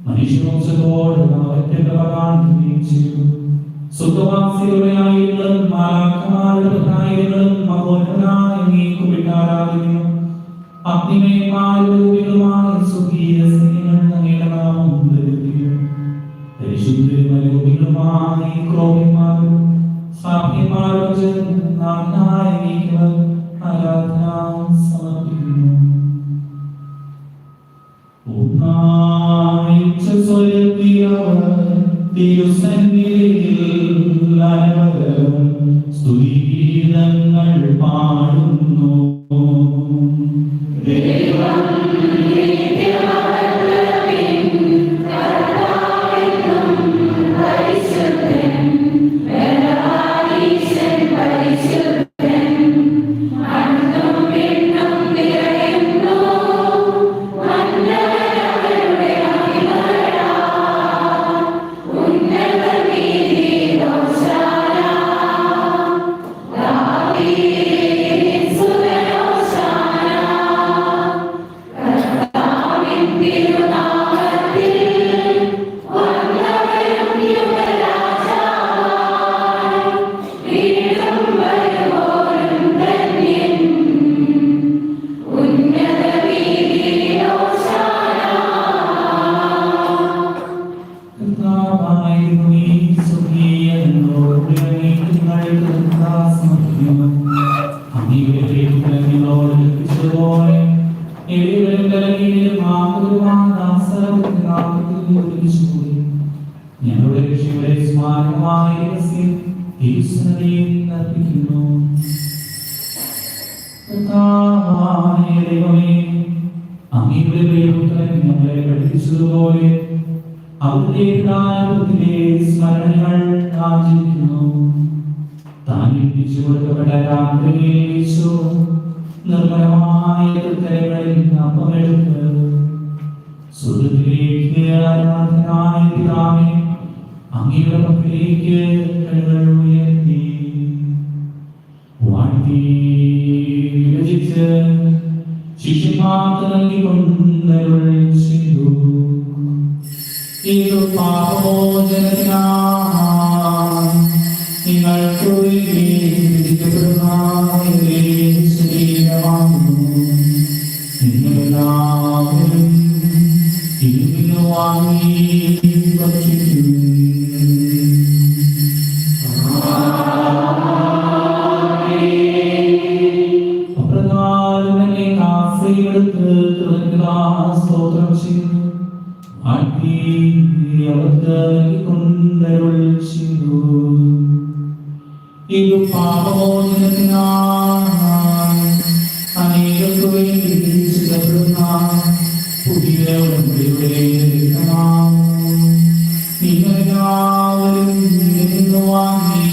S1: മനുഷ്യവംശത്തോട് അവന്റെ കൃപ കാണിക്കുകയും ചെയ്തു. സ്വർഗ്ഗവാസികളുടെ ആയിരങ്ങളും മാലാഖമാരുടെ പതിനായിരങ്ങളും മഹോന്നതനായ അങ്ങേക്ക് ആരാധിക്കുന്നു. അഗ്നിമയമായ സ്വർഗീയ സൈന്യങ്ങൾ അങ്ങയുടെ നാമം ഉയർത്തുന്നു. പരിശുദ്ധരും അരൂപികളുമായ ക്രോവ്യന്മാരും സാഭ്യന്മാരും ചേർന്ന് നാം അങ്ങേക്ക് ആരാധന സമർപ്പിക്കുന്നു. സ്തുതിഗീതങ്ങൾ പാടുന്നു. ഞങ്ങളുടെ രക്ഷയുടെ സ്മാരകമായ അർപ്പിക്കുന്നു. അങ്ങയുടെ പ്രിയപുത്രൻ ഞങ്ങളെ പഠിപ്പിച്ചതുപോലെ അവിടുത്തെ സ്മരണകൾ ആചരിക്കുന്നു. താൻ ഏൽപ്പിച്ചു കൊടുക്കപ്പെട്ട രാത്രിയിൽ നിർമ്മലമായ കരങ്ങളിൽ അപ്പമെടുത്ത് സ്വർഗ്ഗത്തിലേക്ക് ആരാധനായ പിതാവേ അങ്ങയുടെ പക്കലേക്ക് കൈകൾ ഉയർത്തി വാഴ്ത്തി രചിച്ച് ശിഷ്യന്മാർക്ക് നൽകിക്കൊണ്ടരുൾ ചെയ്തു. ഇത് പാപമോചനത്തിനായി നിങ്ങൾക്ക് വിധിക്കപ്പെടുന്ന ശരീരമാകുന്നു. നിങ്ങളെല്ലാവരും ഇതിന് വാങ്ങി ഭക്ഷിക്കും. അപ്രകാരം തന്നെ കാസയെടുത്ത് സ്തോത്രം ചെയ്തു വാഴ്ത്തി അവർക്ക് നൽകിക്കൊണ്ടരുൾ ചെയ്തു. ഇത് പാപമോചനത്തിനായി അനേകർക്ക് വേണ്ടി രക്ഷിക്കപ്പെടുന്ന പുതിയ ഉടമ്പടിയുടെ രക്തമാകുന്നു. നിങ്ങളെല്ലാവരും ഇതിൽ വാങ്ങി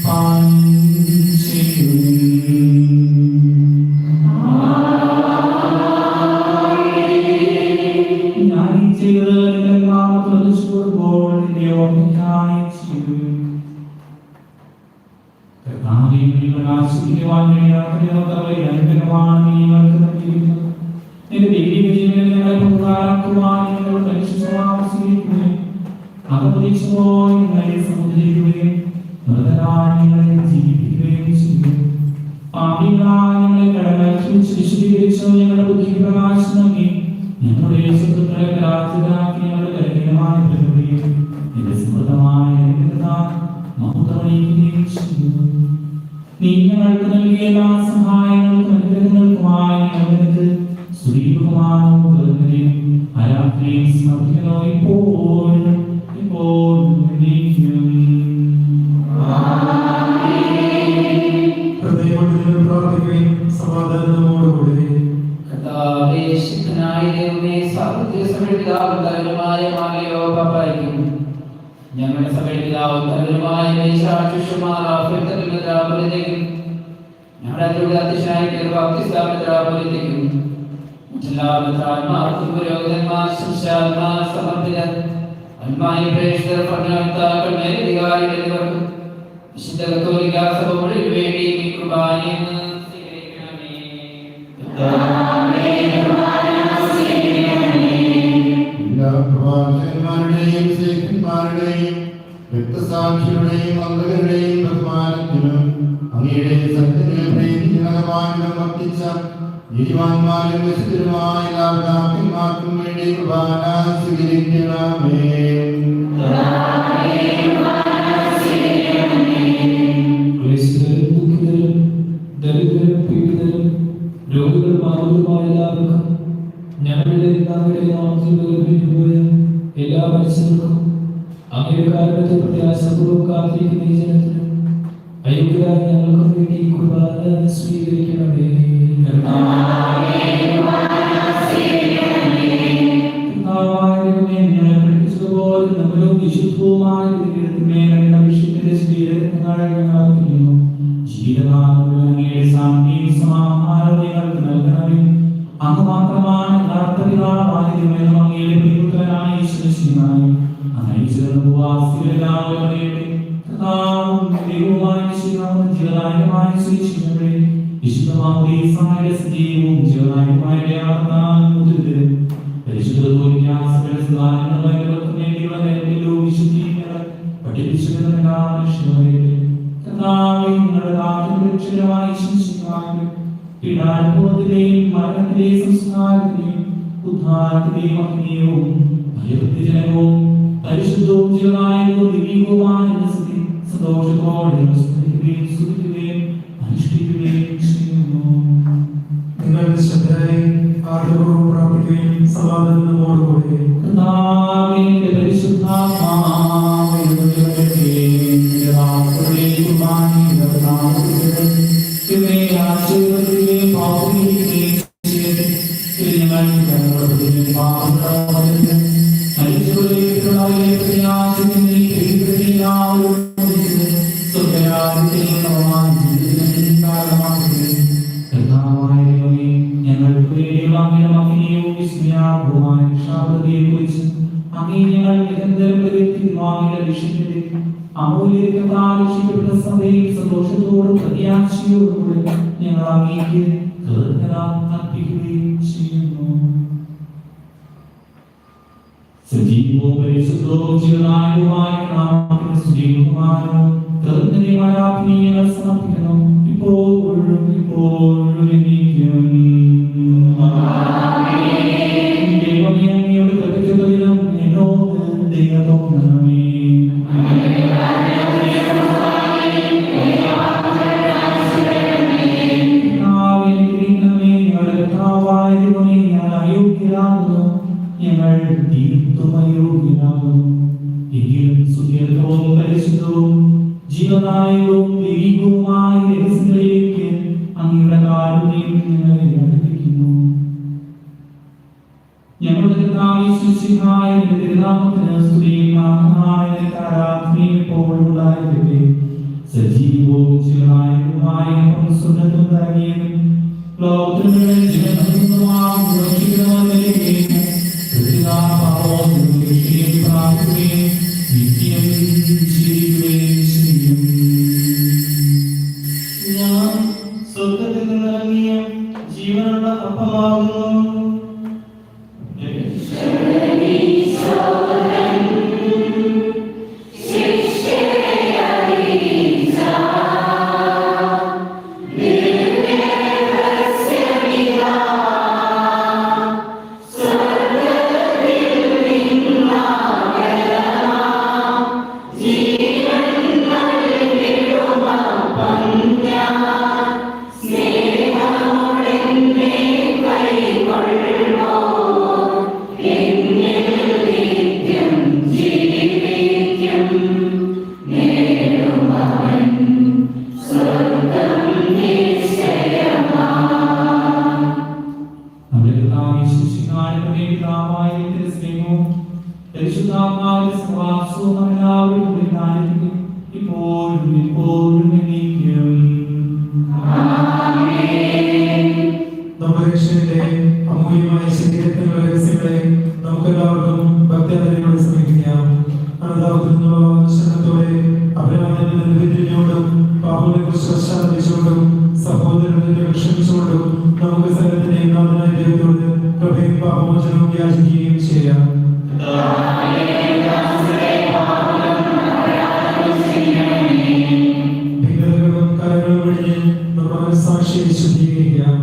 S1: പാനം ചെയ്യുവിൻ. ഞാൻ ഈ ചെയ്തത് നിങ്ങളുടെ നാമത്തിൽ വിളിച്ചുകൊടുക്കുമ്പോൾ നിന്റെ ഓർമ്മയ്ക്കായി ചെയ്യുവിൻ. ഞങ്ങളുടെ അറിയിക്കുകയും ചെയ്യുന്നു. നീ ഞങ്ങൾക്ക് നൽകിയ എല്ലാ സഹായങ്ങൾക്കും അനുഗ്രഹങ്ങൾക്കുമായി ഞങ്ങൾക്ക് സ്തുതിക്കുവാനും കരുണയും ആരാധനയും സമർപ്പിക്കുന്നു ഇപ്പോഴും എപ്പോഴും എന്നേക്കും.
S3: ഹൃദയത്തിൽ പ്രാർത്ഥിക്കുകയും സമാധാനത്തോടുകൂടി
S4: കർത്താവേ, ശക്തനായ ദൈവമേ, സാർവത്രിക സഭയുടെ പിതാവും തലവനുമായ മാറിയോ പാപ്പായ്ക്കും ഞങ്ങളുടെ സഭയുടെ പിതാവും തലവനുമായ ാഫിക്കും ഞങ്ങളുടെ അതിലൂടെ അധ്യക്ഷനായ ബാപ്തിസ്താപനത്തിലേക്കും മറ്റെല്ലാവർക്കും പുരോഹിതന്മാർ ശംശാന്മാർ സമർപ്പിതർ അന്മായ പ്രേക്ഷിതർ ഭരണകർത്താക്കൾ മേലധികാരികൾ എന്നിവർക്കും വിശുദ്ധ കത്തോലിക്ക സഭ മുഴുവൻ വേണ്ടി ഈ കുർബാനയിൽ നിന്ന് സ്വീകരിക്കണമേ.
S5: എല്ലാ പ്രവാചകന്മാരുടെയും ശേഖന്മാരുടെയും രക്തസാക്ഷികളുടെയും അന്തകരുടെയും ബഹുമാനത്തിനും അങ്ങയുടെ സത്യങ്ങളെ പ്രീതിജനകമായി വർത്തിച്ച നീതിമാന്മാരും വിശുദ്ധരുമായ എല്ലാ പിതാക്കന്മാർക്കും വേണ്ടി കുർബാന സ്വീകരിക്കണമേ.
S3: ക്ലേശിതരും ദുഃഖിതരും ദരിദ്രരും പീഡിതരും രോഗികളും ആരോഗ്യമായ എല്ലാവർക്കും ഞങ്ങളുടെ പിതാവിന്റെ നാമത്തിൽ വേർപിരിഞ്ഞുപോയ എല്ലാ മനുഷ്യർക്കും അങ്ങയുടെ കാരുണ്യത്തെ പ്രത്യാശപൂർവ്വം കാത്തിരിക്കുന്ന ഈ ജനത്തിനും അയോഗ്യരായ ഞങ്ങൾക്കും വേണ്ടി ഈ കുർബാന സ്വീകരിക്കണമേ.
S1: അങ്ങ് മാത്രമാണ് യഥാർത്ഥ പിതാവായതുമെന്നും അങ്ങയുടെ പ്രിയപുത്രനായ യേശുക്രിസ്തുവിനായി അങ്ങ് ചേർന്നുവാസികളെല്ലാവരും അറിയട്ടെ. കർത്താവും ദൈവവുമായ യേശുനാമം ജീവദായകമായ സുവിശേഷങ്ങളെ വിശുദ്ധമാകുന്ന ഈസായുടെ സജീവവും ജീവദായകമായ മുദ്രിതരും പരിശുദ്ധ കത്തോലിക്കാ സഭയുടെ സദാനങ്ങൾക്ക് വേണ്ടിയുള്ള നേരത്തിലും വിശുദ്ധീകരണം പഠിപ്പിച്ചിരുന്ന എല്ലാ മനുഷ്യരെയും കർത്താവേ, നിങ്ങളുടെ നാമത്തിൽ രക്ഷകരമായ യേശുക്രിസ്തുവിനായി പീഡാനുഭവത്തിലെയും മരണത്തിലെയും സംസ്കാരത്തിലെയും ഉദ്ധാരത്തിലെയും അഗ്നിയവും ഭയഭക്തിജനകവും പരിശുദ്ധവും ജീവനായകവും ദിവ്യവുമായ സന്തോഷത്തോടെ സ്തുതിക്കുകയും സ്തുതിക്കുകയും അനുഷ്ഠിക്കുകയും ചെയ്യുന്നു.
S3: നിങ്ങൾ ശ്രദ്ധയായി ആദരപൂർവ്വം പ്രാർത്ഥിക്കുകയും സമാധാനത്തോടുകൂടി
S1: കർത്താവേ, പരിശുദ്ധാത്മാവേ, നിന്റെ വാക്കുകളെ കുർബാനയുടെ നാമത്തിൽ ഇവയെ ആശീർവദിക്കുകയും പാപിക്കുകയും ചെയ്യട്ടെ. ഞങ്ങൾ ഞങ്ങളുടെ ഹൃദയം പാപങ്ങളെ മരിച്ചുപോയിട്ടുള്ളവരെ പ്രയാസത്തിനെ കീഴ്പ്പെടുത്തിയാലും ഞങ്ങൾക്ക് വേണ്ടിയുള്ള അമിതമഗ്നിയും വിസ്മയാപൂർവമായ രക്ഷാപതിയെക്കുറിച്ച് അങ്ങേ ഞങ്ങൾ നിരന്തരം പ്രകൃതിക്കുന്ന അങ്ങയുടെ വിഷയത്തിന്റെ അമൂല്യത്താൽ രക്ഷിക്കപ്പെട്ട സഭയിൽ സന്തോഷത്തോടും പ്രത്യാശയോടും കൂടെ ഞങ്ങൾ അങ്ങേക്ക് കൃതജ്ഞത അർപ്പിക്കുകയും ചെയ്യുന്നു. സജീവവും പരിശുദ്ധവും ജീവനായകവുമായ നാമത്തിന് സ്തുതിക്കുവാനും കൃതജ്ഞതയുമായ ആത്മീയങ്ങൾ സമർപ്പിക്കുന്നു ഇപ്പോഴും എപ്പോഴും എന്നേക്കും. ദൈവമേ, അങ്ങയുടെ കൃപയ്ക്കുപകരം എന്നോട് ദയ തോന്നണമേ. ഞങ്ങളുടെ കർത്താവായ ദൈവമേ, ഞങ്ങൾ അയോഗ്യരാകുന്നു, ഞങ്ങൾ തീർത്തും അയോഗ്യരാകുന്നു. എങ്കിലും സുഖവും പരിശുദ്ധവും ജീവനായകവും ദൈവികവുമായ രഹസ്യങ്ങളിലേക്ക് അങ്ങയുടെ കാരുണ്യം ഞങ്ങളെ അടുപ്പിക്കുന്നു. ഞങ്ങളുടെ കർത്താവേ, യേശുമിശിഹായുടെ തിരുനാമത്തിന് സ്തുതിയും ആരാധനയും എപ്പോഴും ഉണ്ടായിരിക്കട്ടെ. സജീവവും ജീവനായകവുമായ സ്വർഗ്ഗത്തിൽ ഇറങ്ങിയതും ലോകത്തിലെ ജീവനുള്ളതുമായ രക്ഷിതാവായിരിക്കുകയും പ്രതിനാമവും രക്ഷയും പ്രാപിക്കുകയും നിത്യം ജീവിക്കുകയും ചെയ്യും. ഞാൻ സ്വർഗ്ഗത്തിൽ നിന്നിറങ്ങിയ ജീവനുള്ള അപ്പമാകുന്നു. പിതാവായ സ്നേഹവും പരിശുദ്ധാത്മാവിന്റെ സഹവാസവും എല്ലാവരും കൂടി ഉണ്ടായിരിക്കും ഇപ്പോഴും എപ്പോഴും എന്നേക്കും.
S3: നമ്മുടെ രക്ഷയുടെ അമൂല്യമായ ശരീരത്തിനുള്ള രഹസ്യങ്ങളെ നമുക്കെല്ലാവർക്കും ഭക്തിയോടെ സമീപിക്കാം. ശരണത്തോടെ അഭിനന്ദനോടും പാപങ്ങളെ കുറിച്ച് പശ്ചാത്തപിച്ചുകൊണ്ടും സഹോദരനെ ക്ഷമിച്ചുകൊണ്ടും നമുക്ക് സകലത്തിന്റെ നാഥനായ ദൈവത്തോട് കൃപയും പാപമോചനവും യാചിക്കുകയും ചെയ്യാം. ഭിന്നതകളും കലകളും കഴിഞ്ഞ് നമ്മുടെ മനസ്സാക്ഷിയെ ശുദ്ധീകരിക്കാം.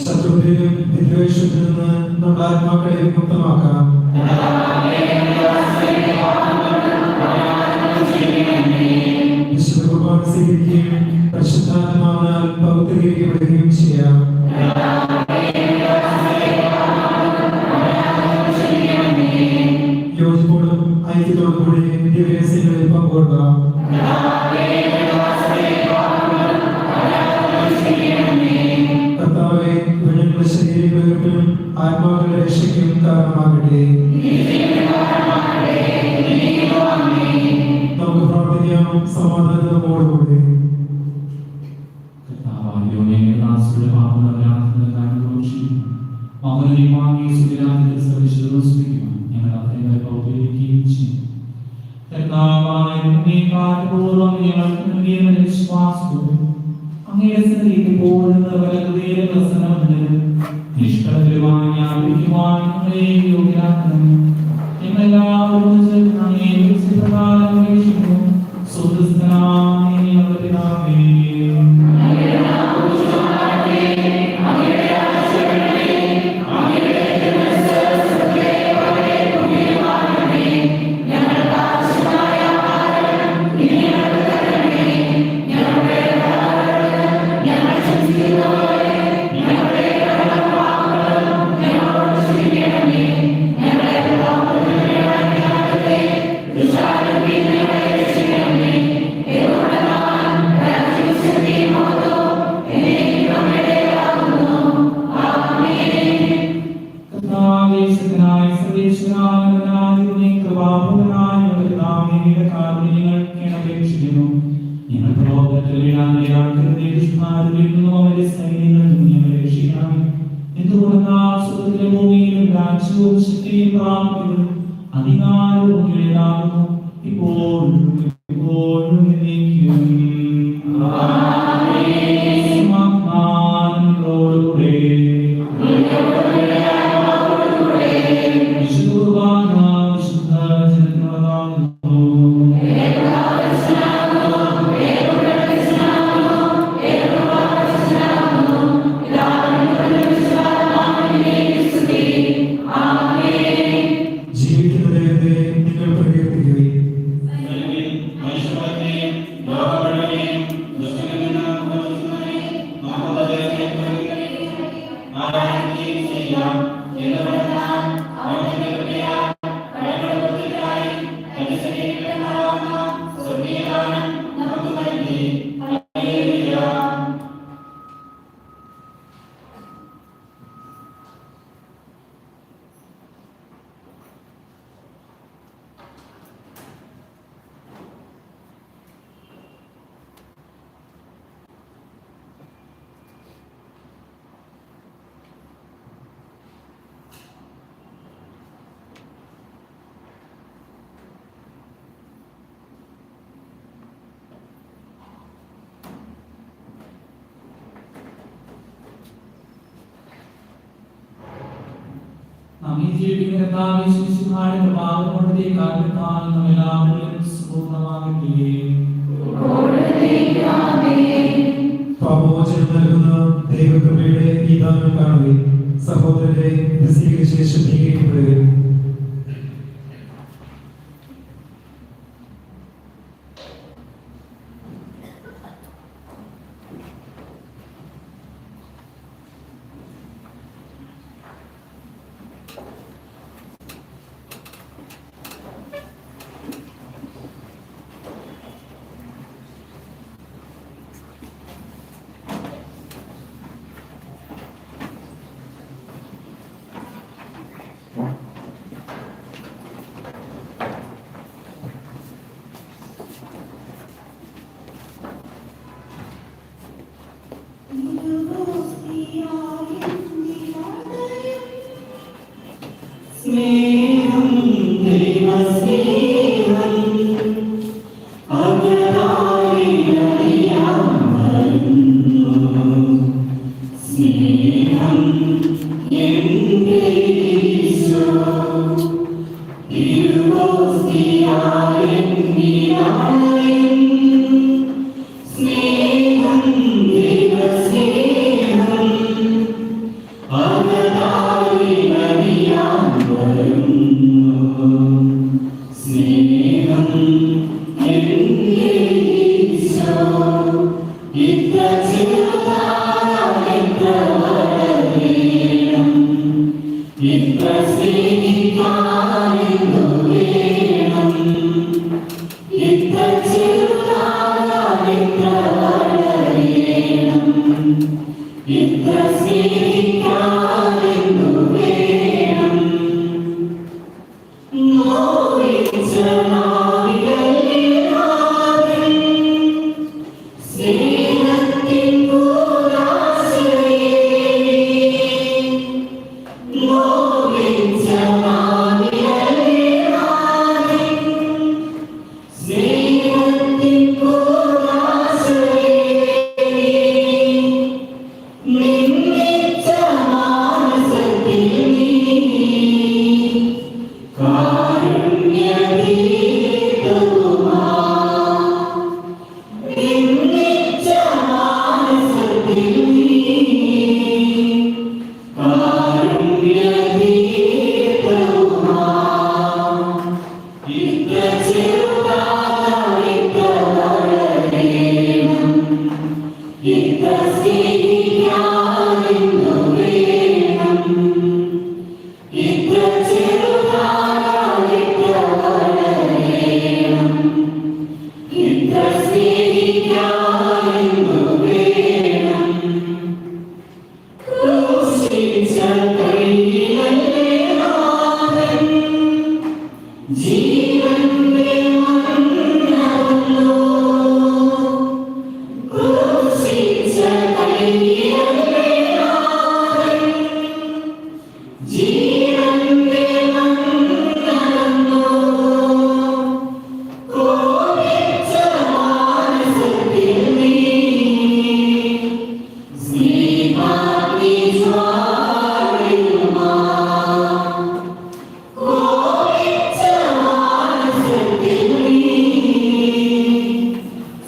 S3: ശത്രുതയിലും വിദ്വേഷത്തിൽ നിന്ന് നമ്മുടെ ആത്മാക്കളെ മുക്തമാക്കാം. വിശുദ്ധ കുർബാന സ്വീകരിക്കുകയും പരിശുദ്ധാത്മാവിനാൽ പവിത്രീകരിക്കപ്പെടുകയും ചെയ്യാം. യോജിപ്പോടും ഐക്യത്തോടും കൂടി ദിവ്യരഹസ്യങ്ങളിൽ പങ്കുകൊള്ളാം. കർത്താവേ, ഞങ്ങളുടെ ശരീരങ്ങൾക്കും ആത്മാക്കളുടെ രക്ഷയ്ക്കും കാരണമാകട്ടെ. നമുക്ക് പ്രാർത്ഥിക്കാം. സമാധാനത്തോടുകൂടി പാപമോചനം നൽകുന്ന ദൈവകൃപയുടെ ഈ ദാനം കാണുകയും സഹോദരരെ സ്വീകരിച്ച് ശുദ്ധീകരിക്കപ്പെടുകയും
S2: സ്നേഹം ദൈവസ്നേഹം അകതാരിലറിയാൻ വരുന്നു. സ്നേഹം എൻ്റെ ഈശോ തിരുവോസ്തിയായെന്നിലായും. സ്നേഹം ദൈവസ്നേഹം അകതാരിലറിയാൻ വരുന്നു. സ്നേഹം എൻ്റെ ഈശോ ഇത്ര ചെറുതായി ഇത്ര വളരണം. ഇത്ര സ്നേഹിക്കാനെന്നു വേണം. ഇത്ര ചെറുതായി ഇത്ര വളരണം. ഇത്ര സ്നേഹിക്കാനെന്നു വേണം. നോവിച്ച നാവികളിലാരും സ്നേഹത്തിൻ പൂരാശയേ. നോവിച്ച നാവികളിലാരും സ്നേഹത്തിൻ പൂരാശയേ. നിന്നിച്ച മാനസത്തിൽ നീ കാരുണ്യദീപവുമാ. നിന്നിച്ച മാനസത്തിൽ നീ കാരുണ്യദീപവുമാ. ഇത്ര ചെറുതായി ഇത്ര വളരണം. ഇത്ര സ്നേഹിക്കാനെന്നു വേണം. ഇത്ര ചെറുതായി ഇത്ര വളരണം. ഇത്ര സ്നേഹിക്കാനെന്നു വേണം. ക്രൂശിച്ച കൈയിലല്ലേ നാഥൻ ജീവന്റെ മന്നവല്ലോ. ക്രൂശിച്ച കൈയിലല്ലേ നാഥൻ ജീവന്റെ മന്നവല്ലോ. കോപിച്ച മാനസത്തിൽ നീ സ്നേഹാഗ്നി ജ്വാലയുമാ. കോപിച്ച മാനസത്തിൽ നീ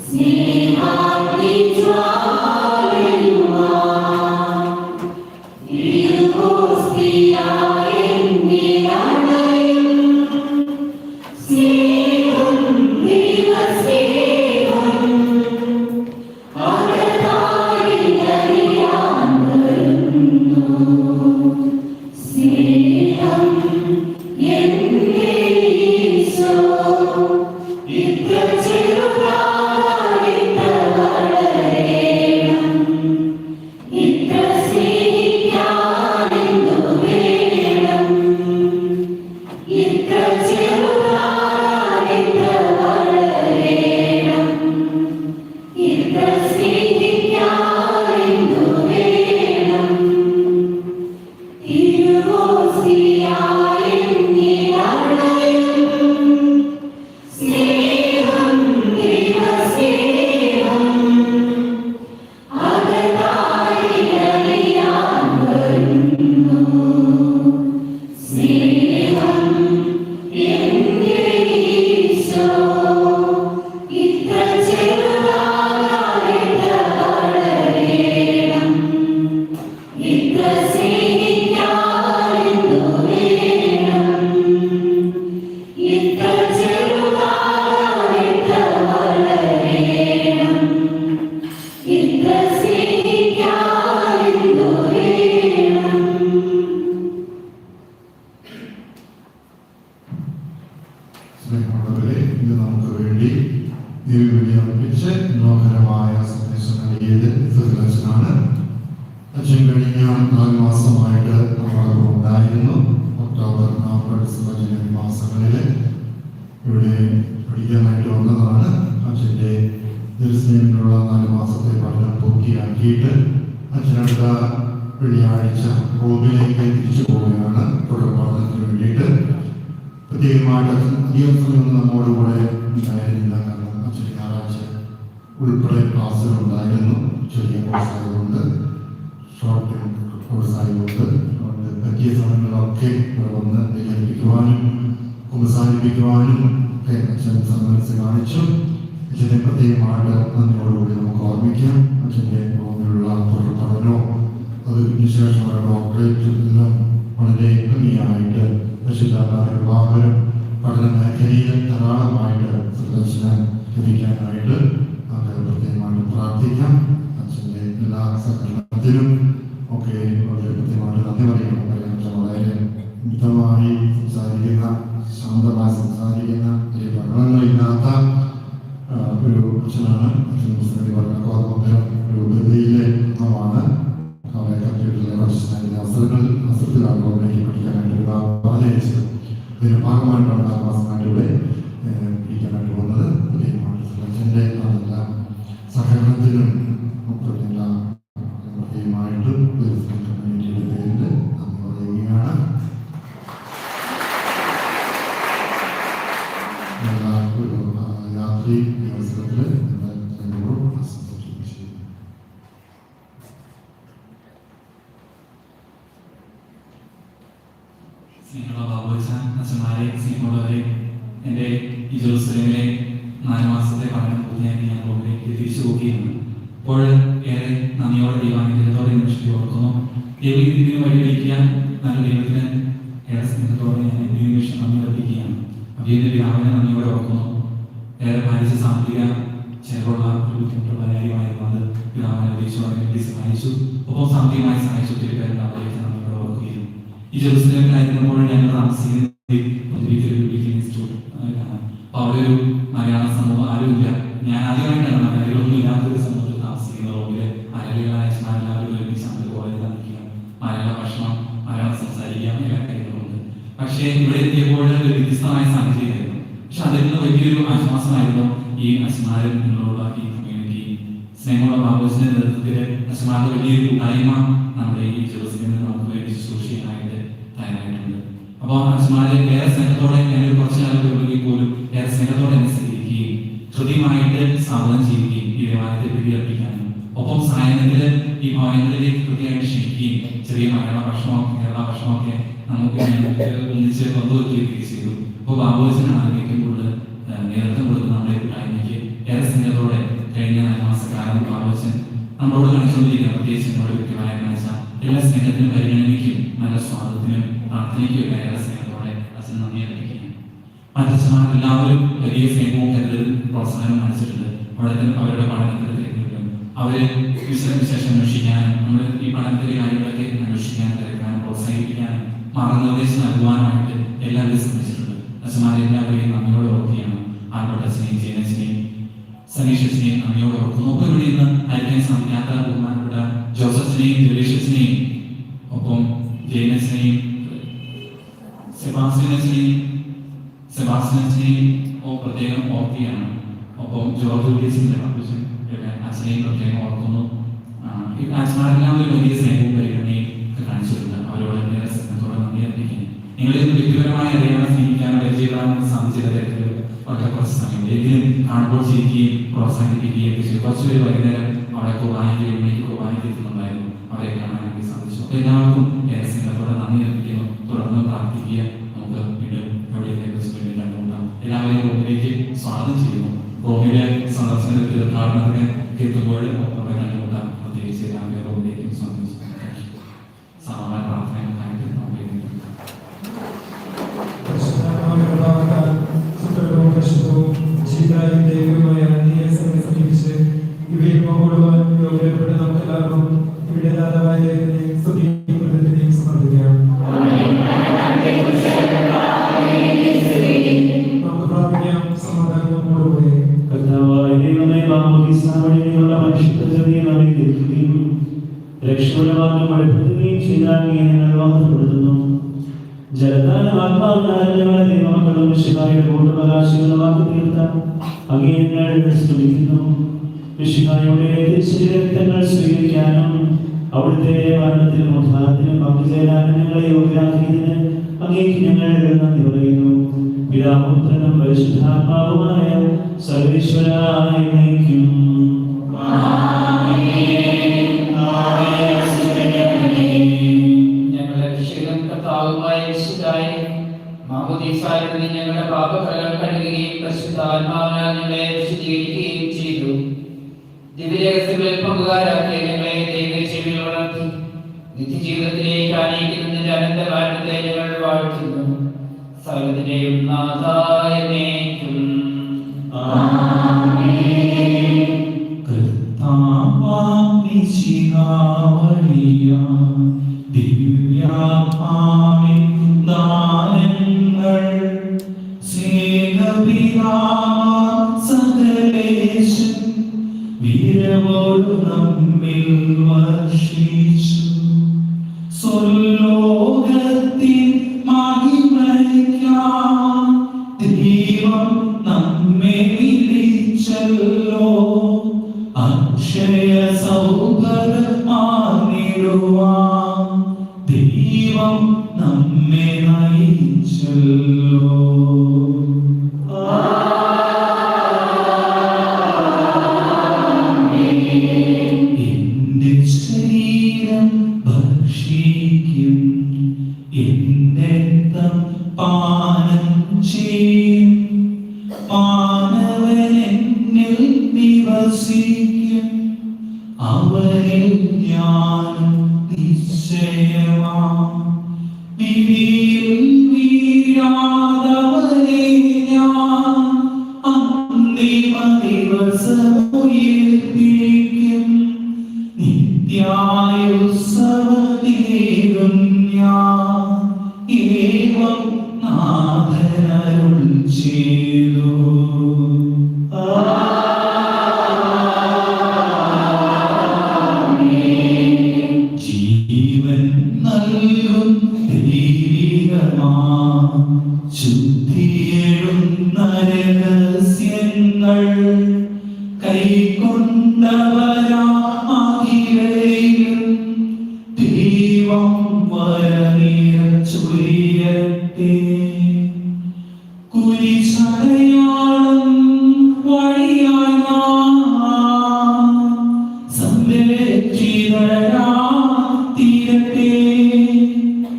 S2: സ്നേഹാഗ്നി ജ്വാലയുമാ. തിരുവോസ്തിയായെന്നിലായും. സ്നേഹം ദൈവസ്നേഹം അകതാരിലറിയാൻ വരുന്നു. സ്നേഹം എൻ്റെ ഈശോ ഇത്ര ചെറുതായി ഇത്ര വളരണം. ഇത്ര സ്നേഹിക്കാനെന്നു വേണം. ഇത്ര ചെറുതായി ഇത്ര വളരണം. ഇത്ര സ്നേഹിക്കാനെന്നു വേണം. തിരുവോസ്തിയായെന്നിലായും. സ്നേഹം ദൈവസ്നേഹം അകതാരിലറിയാൻ വരുന്നു. സ്നേഹം എൻ്റെ ഈശോ ഇത്ര ചെറുതായി ഇത്ര വളരണം. ഇത്ര സ്നേഹിക്കാനെന്നു വേണം. ഇത്ര ചെറുതായി ഇത്ര വളരണം. ഇത്ര സ്നേഹിക്കാനെന്നു വേണം.
S5: സ്നേഹമുള്ളവരെ, ഇത് നമുക്ക് വേണ്ടി ദിവ്യബലി അർപ്പിച്ച് മനോഹരമായ സന്ദേശം നൽകിയത് ഫിസിലച്ചനാണ്. അച്ഛൻ കഴിഞ്ഞ 4 മാസമായിട്ട് നമ്മളോടൊപ്പം ഉണ്ടായിരുന്നു. ഒക്ടോബർ, നവംബർ, ഡിസംബർ, ജനുവരി മാസങ്ങളിൽ ഇവിടെ പഠിക്കാനായിട്ട് വന്നതാണ്. അച്ഛൻ്റെ ദർശനത്തിനുള്ള 4 മാസത്തെ പഠനം പൂർത്തിയാക്കിയിട്ട് അച്ഛനടുത്ത വെള്ളിയാഴ്ച റോമിലേക്ക് തിരിച്ചു പോവുകയാണ് തുടർ പഠനത്തിന് വേണ്ടിയിട്ട്. പ്രത്യേകമായിട്ട് അധികം സമയം നമ്മോടുകൂടെ ഉണ്ടായിരുന്നില്ല. കാരണം അച്ഛൻ ഞായറാഴ്ച ഉൾപ്പെടെ ക്ലാസ്സുകൾ ഉണ്ടായിരുന്നു. ചെറിയ കോഴ്സായതുകൊണ്ട്, ഷോർട്ട് ടൈം കോഴ്സായതുകൊണ്ട് പറ്റിയ സമയങ്ങളിലൊക്കെ ഇവിടെ വന്ന് വിചരിപ്പിക്കുവാനും ഉപസാരിപ്പിക്കുവാനും ഒക്കെ അച്ഛൻ സന്മനസ് കാണിച്ചു. അച്ഛനെ പ്രത്യേകമായിട്ട് നന്ദിയോടുകൂടി നമുക്ക് ഓർമ്മിക്കാം. അച്ഛൻ്റെ റോമിലുള്ള തുടർ പഠനവും അതിനുശേഷമുള്ള ഡോക്ടറേറ്റും എല്ലാം വളരെ ഭംഗിയായിട്ട് വിവാഹനം പഠന മേഖലയിൽ ധാരാളമായിട്ട് സന്ദർശനം ലഭിക്കാനായിട്ട് നമുക്ക് പ്രത്യേകമായിട്ട് പ്രാർത്ഥിക്കാം. അച്ഛൻ്റെ എല്ലാ സഹകരണത്തിനും ഒക്കെ വളരെ കൃത്യമായിട്ട് നന്ദി പറയണം. വളരെ മിതമായി സംസാരിക്കുന്ന, ശാന്തമായി സംസാരിക്കുന്ന, വലിയ പഠനങ്ങളില്ലാത്ത ഒരു അച്ഛനാണ്. അച്ഛൻ മുസ്ലിം പറഞ്ഞ കോതമംഗലം ഒരു ബന്ധയിലെ അംഗമാണ്. അവരെ കമ്പ്യൂട്ടറിലെ പ്രൊഫഷണൽ അവസരത്തിലാണ് ഗവൺമെന്റ് പഠിക്കാനായിട്ട് പറഞ്ഞയച്ചത്. ഇതിന് ഭാഗമായിട്ടാണ് 4 മാസമായിട്ടിവിടെ പഠിക്കാനായിട്ട് പോകുന്നത്. അച്ഛൻ്റെ അതെല്ലാം സഹകരണത്തിനും പ്രത്യേകമായിട്ടും കമ്മ്യൂണിറ്റിയുടെ പേരിൽ നന്ദി പറയുകയാണ്. ഒരു രാത്രി അവസരത്തിൽ
S1: സ്നേഹമുള്ള ബാബുച്ച അച്ഛന്മാരെ, സ്നേഹമുള്ളവരെ, എൻ്റെ ഈ ജെറുസലേമിലെ 4 മാസത്തെ പഠനം പൂർത്തിയാക്കി ഞാൻ റോമിലേക്ക് തിരിച്ചു പോവുകയാണ്. അപ്പോൾ ഏറെ നന്ദിയോടെ ദൈവാനുഗ്രഹത്തോടെ നിമിഷത്തെ ഓർക്കുന്നു. ദൈവത്തിന് വഴിയൊരുക്കാൻ നല്ല ദൈവത്തിന് ഏറെ സ്നേഹത്തോടെ ഞാൻ ഈ നിമിഷം നന്ദി അർപ്പിക്കുകയാണ്. അഭിയുടെ പിതാവിനെ നന്ദിയോടെ ഓർക്കുന്നു. ഏറെ ഭാരിച്ച സാമ്പത്തിക ചെലവുള്ള ഒരു ബുദ്ധിമുട്ടുള്ള കാര്യമായിരുന്നു അത്. പിതാവിനെ വേണ്ടി സഹായിച്ചു. ഒപ്പം സാമ്പത്തികമായി സഹായിച്ചു. ഒത്തിരി പേരെ അവരെ നന്ദിയോടെ ഓർക്കുകയും ഈ ജെറുസലേമിലായിരുന്നപ്പോൾ ഞങ്ങൾ താമസിക്കുന്നത് ഇൻസ്റ്റിറ്റ്യൂട്ട്. അവിടെ ഒരു മലയാള സമൂഹം ആരുമില്ല. ഞാൻ ആദ്യമായിട്ടാണ് മലയാളികളൊന്നും ഇല്ലാത്തൊരു സമൂഹത്തിൽ താമസിക്കുന്നത്. റോമിലെ മലയാളികളായ എല്ലാവരും ഒരുമിച്ച് നമ്മൾ കോളേജിൽ താമസിക്കുക, മലയാള ഭക്ഷണം, മലയാളം സംസാരിക്കുക, എല്ലാ കാര്യങ്ങളുണ്ട്. പക്ഷേ ഇവിടെ എത്തിയപ്പോൾ ഒരു വ്യത്യസ്തമായ സാഹചര്യമായിരുന്നു. പക്ഷെ അതിൽ നിന്ന് വലിയൊരു ആശ്വാസമായിരുന്നു ഈ അച്ഛന്മാരും നിങ്ങളോടുള്ള ഈ കമ്മ്യൂണിറ്റി. സ്നേഹമുള്ള ബാബുസിന്റെ നേതൃത്വത്തിൽ അച്ഛന്മാരുടെ വലിയൊരു കൂട്ടായ്മ നമ്മുടെ ഈ ജെറുസലേമിൽ നമുക്ക് വേണ്ടി ശുശ്രൂഷയായിട്ട് തയ്യാറായിട്ടുണ്ട്. അപ്പോൾ അച്ഛന്മാരെ ഏറെ സ്നേഹത്തോടെ ഞാനൊരു കുറച്ചു കാലത്തുള്ളിൽ പോലും ഏറെ സ്നേഹത്തോടെ എന്നെ സ്വീകരിക്കുകയും കൃത്യമായിട്ട് സ്വാഗതം ചെയ്യുകയും ഈ ദേവാലയത്തെ പ്രതികർപ്പിക്കാനും ഒപ്പം സായനത്തിൽ ഈ ഭവനങ്ങളിലേക്ക് കൃത്യമായിട്ട് ക്ഷണിക്കുകയും ചെറിയ മലയാള ഭക്ഷണമോ കേരള ഭക്ഷണമൊക്കെ നമുക്ക് ഒന്നിച്ച് പങ്കുവെക്കുകയൊക്കെ ചെയ്തു. അപ്പോൾ ബാബുസിനാണ് അതിലേക്ക് കൂടുതൽ നേതൃത്വം കൊടുക്കുന്ന നമ്മുടെ കൂട്ടായ്മയ്ക്ക് ഏറെ സ്നേഹത്തോടെ കഴിഞ്ഞ 4 മാസക്കാലം ബാബുസൻ നമ്മളോട് കാണിച്ചുകൊണ്ടിരിക്കുന്ന, പ്രത്യേകിച്ച് എന്നോട് വ്യക്തിമായ കാണിച്ച എല്ലാ സ്നേഹത്തിനും പരിഗണനയ്ക്കും നല്ല സ്വാഗതത്തിനും പ്രാർത്ഥനയ്ക്കും ഒക്കെ ഏറെ സ്നേഹത്തോടെ അച്ഛൻ നന്ദി അറിയിക്കുകയാണ്. മറ്റച്ഛന്മാർ എല്ലാവരും വലിയ സ്നേഹവും കരുതലും പ്രോത്സാഹനം കാണിച്ചിട്ടുണ്ട്. അവരുടെ പഠനത്തിലും അവരെ വിശേഷം അന്വേഷിക്കാനും നമ്മൾ ഈ പഠനത്തിലെ കാര്യങ്ങളൊക്കെ അന്വേഷിക്കാനും തിരക്കാനും പ്രോത്സാഹിപ്പിക്കാനും മാർഗനിർദ്ദേശം നൽകുവാനായിട്ട് എല്ലാവരും ശ്രമിച്ചിട്ടുണ്ട്. അച്ഛന്മാരെ എല്ലാവരെയും നന്ദിയോടെ ഓർക്കുകയാണ്. ആൽബർട്ടച്ഛനെയും ജയനച്ഛനെയും സനീഷച്ഛനെയും നന്ദിയോടെ ഓർക്കുന്നു. ഒപ്പം ഇവിടെ നിന്ന് അയക്കാൻ സാധിക്കാത്ത ബഹുമാനപ്പെട്ട ജോസഫിനെയും ജലീഷച്ഛനെയും ഒപ്പം ജയനച്ഛനെയും സെബാസ്റ്റ്യനെയും പ്രത്യേകം ഓർക്കുകയാണ്. ഒപ്പം ജോർജ് വില്യസിന്റെ അച്ഛനെയും പ്രത്യേകം ഓർക്കുന്നു. ഈ അച്ഛന്മാരെല്ലാം ഒരു വലിയ സ്നേഹവും പരിഗണനയും ഒക്കെ കാണിച്ചിട്ടുണ്ട്. അവരോട് വളരെ സ്നേഹത്തോടെ നന്ദി അറിയിക്കുന്നു. നിങ്ങളെ വ്യക്തിപരമായി അറിയാൻ സ്നേഹിക്കാനോ പരിചയപ്പെടാനോ സാധിച്ചില്ല തരത്തിൽ വളരെ കുറച്ച് സമയം എങ്കിലും കാണുമ്പോൾ ചിരിക്കുകയും പ്രോത്സാഹിപ്പിക്കുകയും ഒക്കെ ചെയ്തു. കുറച്ചുപേര് വൈകുന്നേരം അവിടെ കുർബാനയ്ക്ക് എത്തുന്നുണ്ടായിരുന്നു. അവരെ കാണാൻ വേണ്ടി സാധിച്ചു. അപ്പോൾ എല്ലാവർക്കും ഏറെ സ്നേഹത്തോടെ നന്ദി അറിയിക്കുന്നു. തുടർന്ന് പ്രാർത്ഥിക്കുക. നമുക്ക് വീണ്ടും എവിടെയെങ്കിലും കണ്ടുമുട്ടാം. എല്ലാവരെയും റോമിലേക്ക് സ്വാഗതം ചെയ്യുന്നു. റോമിലെ സന്ദർശനത്തിൽ ഉദ്ഘാടനത്തിന് എത്തുമ്പോൾ അവിടെ കണ്ടുമുട്ടാം. പ്രത്യേകിച്ച് എല്ലാവരെയും റോമിലേക്ക് സ്വാഗതം ചെയ്യുന്നു. സമാധാന പ്രാർത്ഥനകൾക്കായിട്ട് നമുക്ക്
S6: ജലത്താലും ആത്മാവിനാലും ഞങ്ങളെ ദൈവമക്കളും മിശിഹായുടെ കൂട്ടുപ്രകാശികളുമാക്കി തീർത്ത അങ്ങയെ ഞങ്ങൾ സ്തുതിക്കുന്നു. മിശിഹായുടെ തിരുശരീരങ്ങൾ സ്വീകരിക്കാനും അവിടുത്തെ മരണത്തിലും ഉദ്ധാനത്തിലും പങ്കുചേരാനും ഞങ്ങളെ യോഗ്യരാക്കിയതിന് അങ്ങേക്ക് ഞങ്ങൾ നന്ദി പറയുന്നു. പിതാപുത്രനും പരിശുദ്ധാത്മാവുമായ സർവേശ്വരായ എന്നേക്കും.
S4: ഞങ്ങളുടെ രക്ഷകനും കർത്താവുമായ യേശുവായ മാമോദീസായിലൂടെ ഞങ്ങളുടെ പാപകടങ്ങൾ കഴുകുകയും പരിശുദ്ധാത്മാവിനാൽ ഞങ്ങളെ വിശുദ്ധീകരിക്കുകയും ചെയ്തു. ദിവ്യരഹസ്യങ്ങളിൽ പങ്കുകാരാക്കിയ ഞങ്ങളെ ദൈവ ചെവിയിൽ വളർത്തി നിത്യജീവിതത്തിലേക്ക് ആനയിക്കുന്നതിന്റെ അനന്തകാരണത്തെ ഞങ്ങൾ വാഴ്ത്തുന്നു. സകലത്തിന്റെയും നാഥായ എന്നേക്കും.
S1: വീരവോടു നമ്മിൽ വർഷിച്ചു സ്വർലോകത്തിൽ മഹിമയ്ക്കാൻ ദൈവം നമ്മെ വിളിച്ചല്ലോ. അക്ഷയ സൗഭഗമാർന്നിടുവാൻ ദൈവം നമ്മെ നയിച്ചല്ലോ. എന്റെ ശരീരം ഭക്ഷിക്കും, എന്റെ രക്തം പാനം ചെയ്യും. മാനവൻ എന്നിൽ നിവസിക്കും, അവനിൽ ഞാനും നിശ്ചയമാം. വിധിയിൽ വീഴാതവനെ ഞാൻ അന്തിമ ദിവസം ഉയർപ്പിക്കും. നിത്യായുസ്സവനേകും ഞാൻ, ഏവം നാഥനരുൾ ചെയ്തു. ജീവൻ നൽകും ദൈവികമാ ശുദ്ധിയേഴുന്ന രഹസ്യങ്ങൾ കൈക്കൊണ്ടവരാകിലും ദൈവം വരനീര ചൊരിയട്ടെ. കുരിശടയാളം വഴിയായി നാം സംരക്ഷിതരായിത്തീരട്ടെ.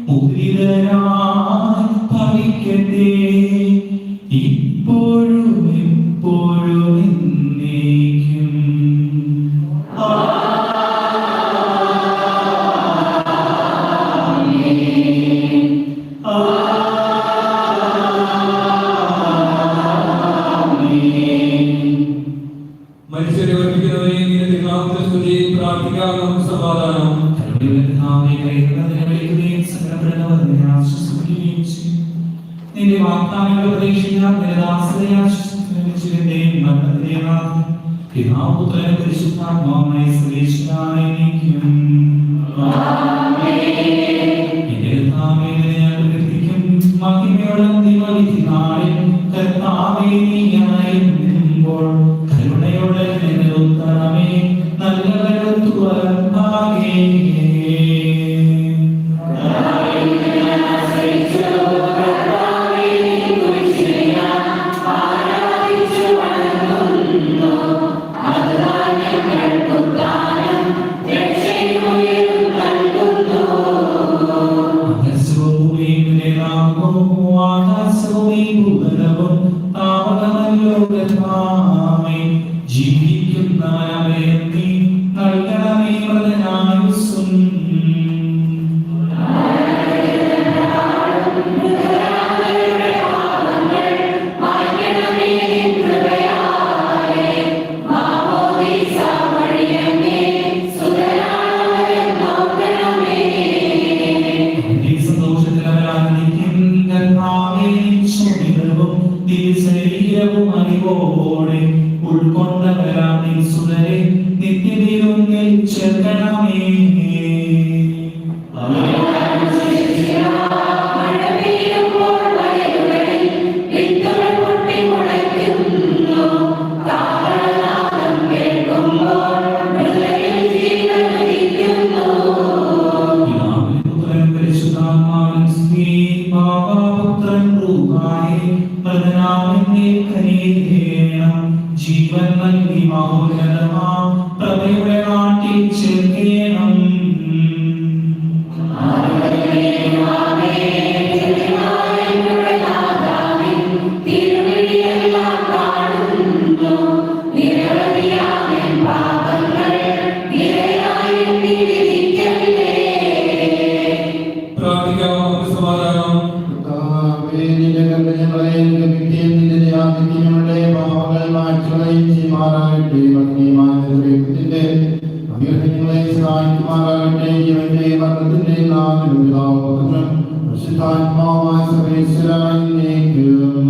S1: മുദ്രിതരായി ഭവിക്കട്ടെ, ഇപ്പോഴും എപ്പോഴും എന്നേക്കും.
S3: മനുഷ്യരെ ഓർമ്മിക്കുന്നവരെ നിന്റെ തിരുനാമത്തെ സ്തുതി പ്രാർത്ഥിക്കാനും സമാധാനം.
S1: നിന്റെ വാഗ്ദാനങ്ങളെ പ്രതീക്ഷിക്കാൻ നിരദാസരെ ആശ്വസിപ്പിക്കുന്നതിന്റെയും മരണത്തിന്റെയും പിതാപുത്രനും പരിശുദ്ധാത്മാവുമായ സർവേശ്വരായ എന്നേക്കും. നിന്റെ കർത്താവേ, നിന്നെ ഞാൻ പ്രകീർത്തിക്കും. മഹിമയുടെ അന്തിമവിധി നാളിൽ കർത്താവേ, നീ ആയിരിക്കുമ്പോൾ കരുണയോടെ എന്നെ ഉത്തരമേ. നല്ല കരുത്തുവരമാകേ.
S2: ും
S5: ജീവന്റെയും മരണത്തിന്റെയും നാമനും പിതാവും പരിശുദ്ധാത്മാവുമായ സർവേശ്വരായിരിക്കും.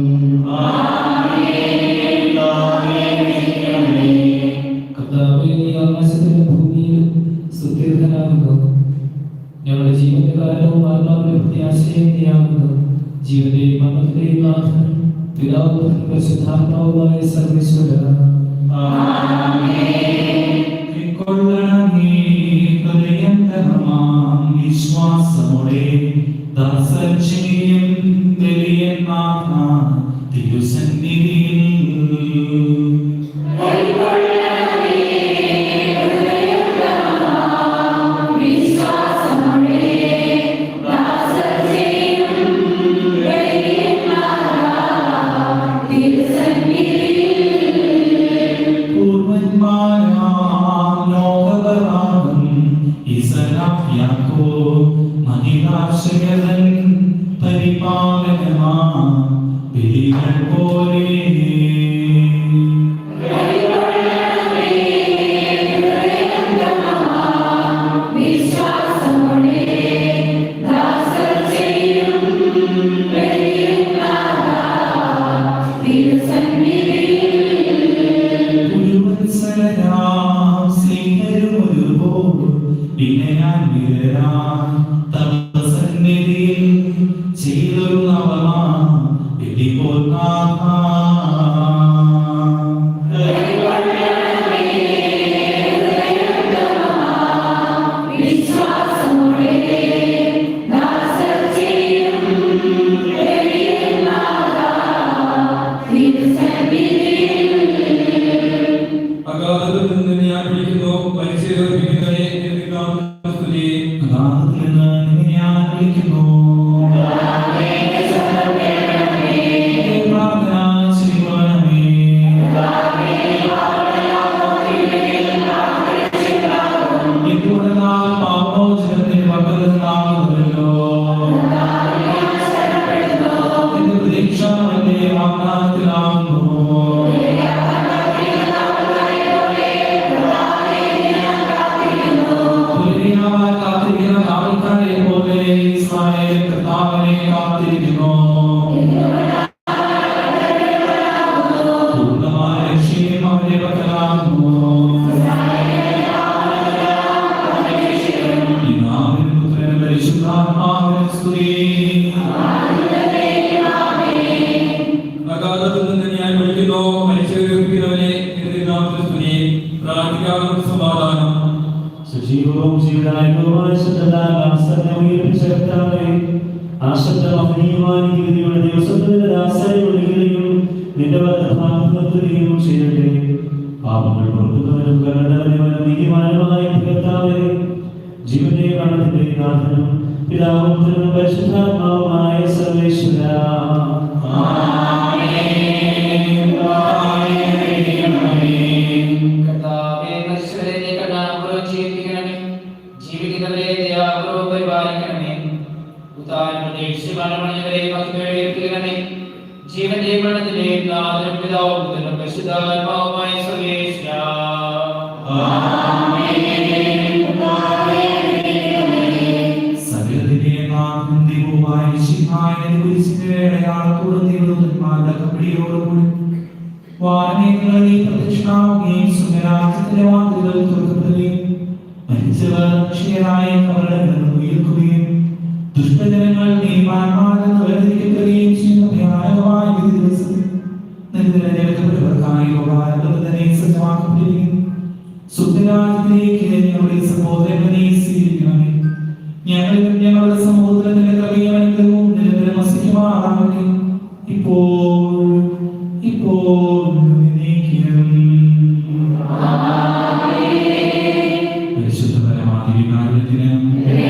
S3: ഞങ്ങളുടെ ജീവന്റെ കാലവും ആത്മാവിന്റെ പ്രത്യാശയാകുന്നു. ജീവന്റെയും മരണത്തിന്റെയും നാഥൻ പിതാവും പരിശുദ്ധാത്മാവുമായ സർവേശ്വര
S1: വിശ്വാസമോടെ ദാസർച്ചയും ബലിയന്മാർ തിരുസന്നിധിയിൽ
S6: സജീവവും ജീവനായകവുമായ ദിവസത്തിന്റെ ദാസരെ വിളിക്കുകയും നിന്റെ വർദ്ധമാക്കുകയും ചെയ്യട്ടെ. പാപങ്ങൾ പൊറുക്കുന്നവനും കരുണയുള്ളവനും നീതിമാനുമായ കർത്താവേ, ജീവന്റെ മരണത്തിന്റെ നാഥനും പിതാവും പുത്രനും പരിശുദ്ധാത്മാവുമായ സർവേശ്വരാ,
S4: ജീവന്റെ മരണത്തിന്റെയും നാഥനും പിതാവും പുത്രനും പരിശുദ്ധാത്മാവുമായ സർവേശ്വരാ,
S1: സകലത്തിന്റെയും നാഥനും ദൈവവുമായ മിശിഹായെ കുരിശിന്റെ അടയാളത്തോടും ദൈവദൂതന്മാരുടെ കമ്പടിയോടുകൂടി വാനമേഖലകളിൽ പ്രത്യക്ഷനാവുകയും സുഖരാജ്യത്തിന്റെ വാതിലുകൾ തുറക്കപ്പെടുകയും മരിച്ചവർ അക്ഷയരായ കബറിടങ്ങളിൽ നിന്ന് ഉയർക്കുകയും ദുഷ്ടജനങ്ങൾ നീതിമാന്മാരിൽ നിന്ന് വേർതിരിക്കപ്പെടുകയും ചെയ്യുന്ന ഭയാനകമായ വിധി ദിവസത്തിൽ നിരക്കപ്പെട്ടവർക്കായി ഉപകാരപ്രദനെ സജ്ജമാക്കപ്പെട്ടിരിക്കുന്നു. സുഖരാജ്യത്തിലേക്ക് ഞങ്ങളുടെ സഹോദരനെ സ്വീകരിക്കണമേ. ഞങ്ങളിലും ഞങ്ങളുടെ സമൂഹത്തിൽ നിന്റെ കൃപയും അനുഗ്രഹവും നിരന്തരം വസിക്കുമാറാകട്ടെ, ഇപ്പോഴും എന്നേക്കും. പരിശുദ്ധ പരമാധികാരത്തിന്
S2: അങ്ങേ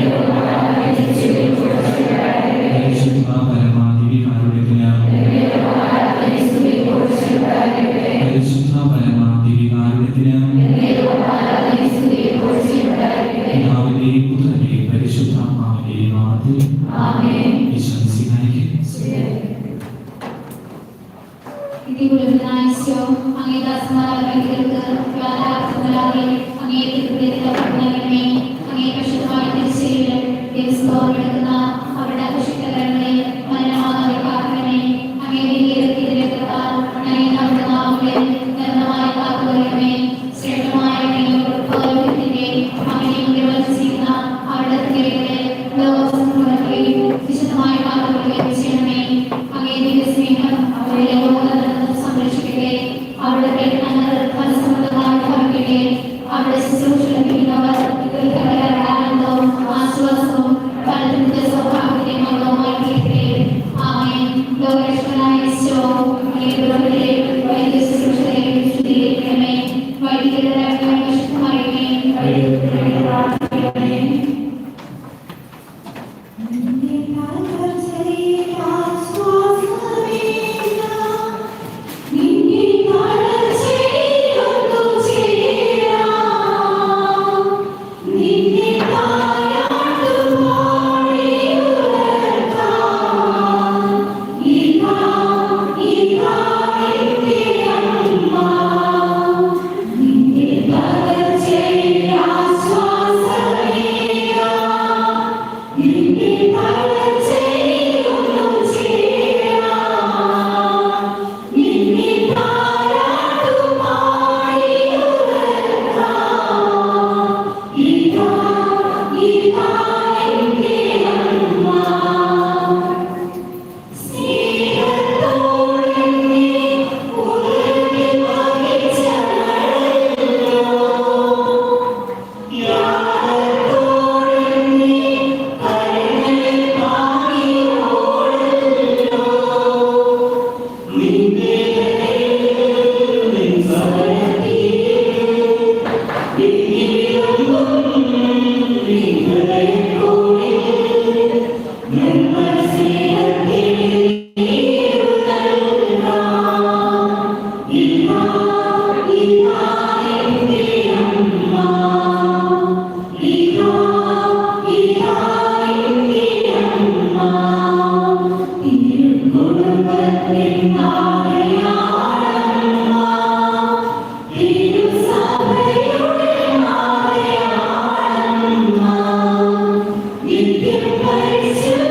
S2: നിത്യം പരിശുദ്ധ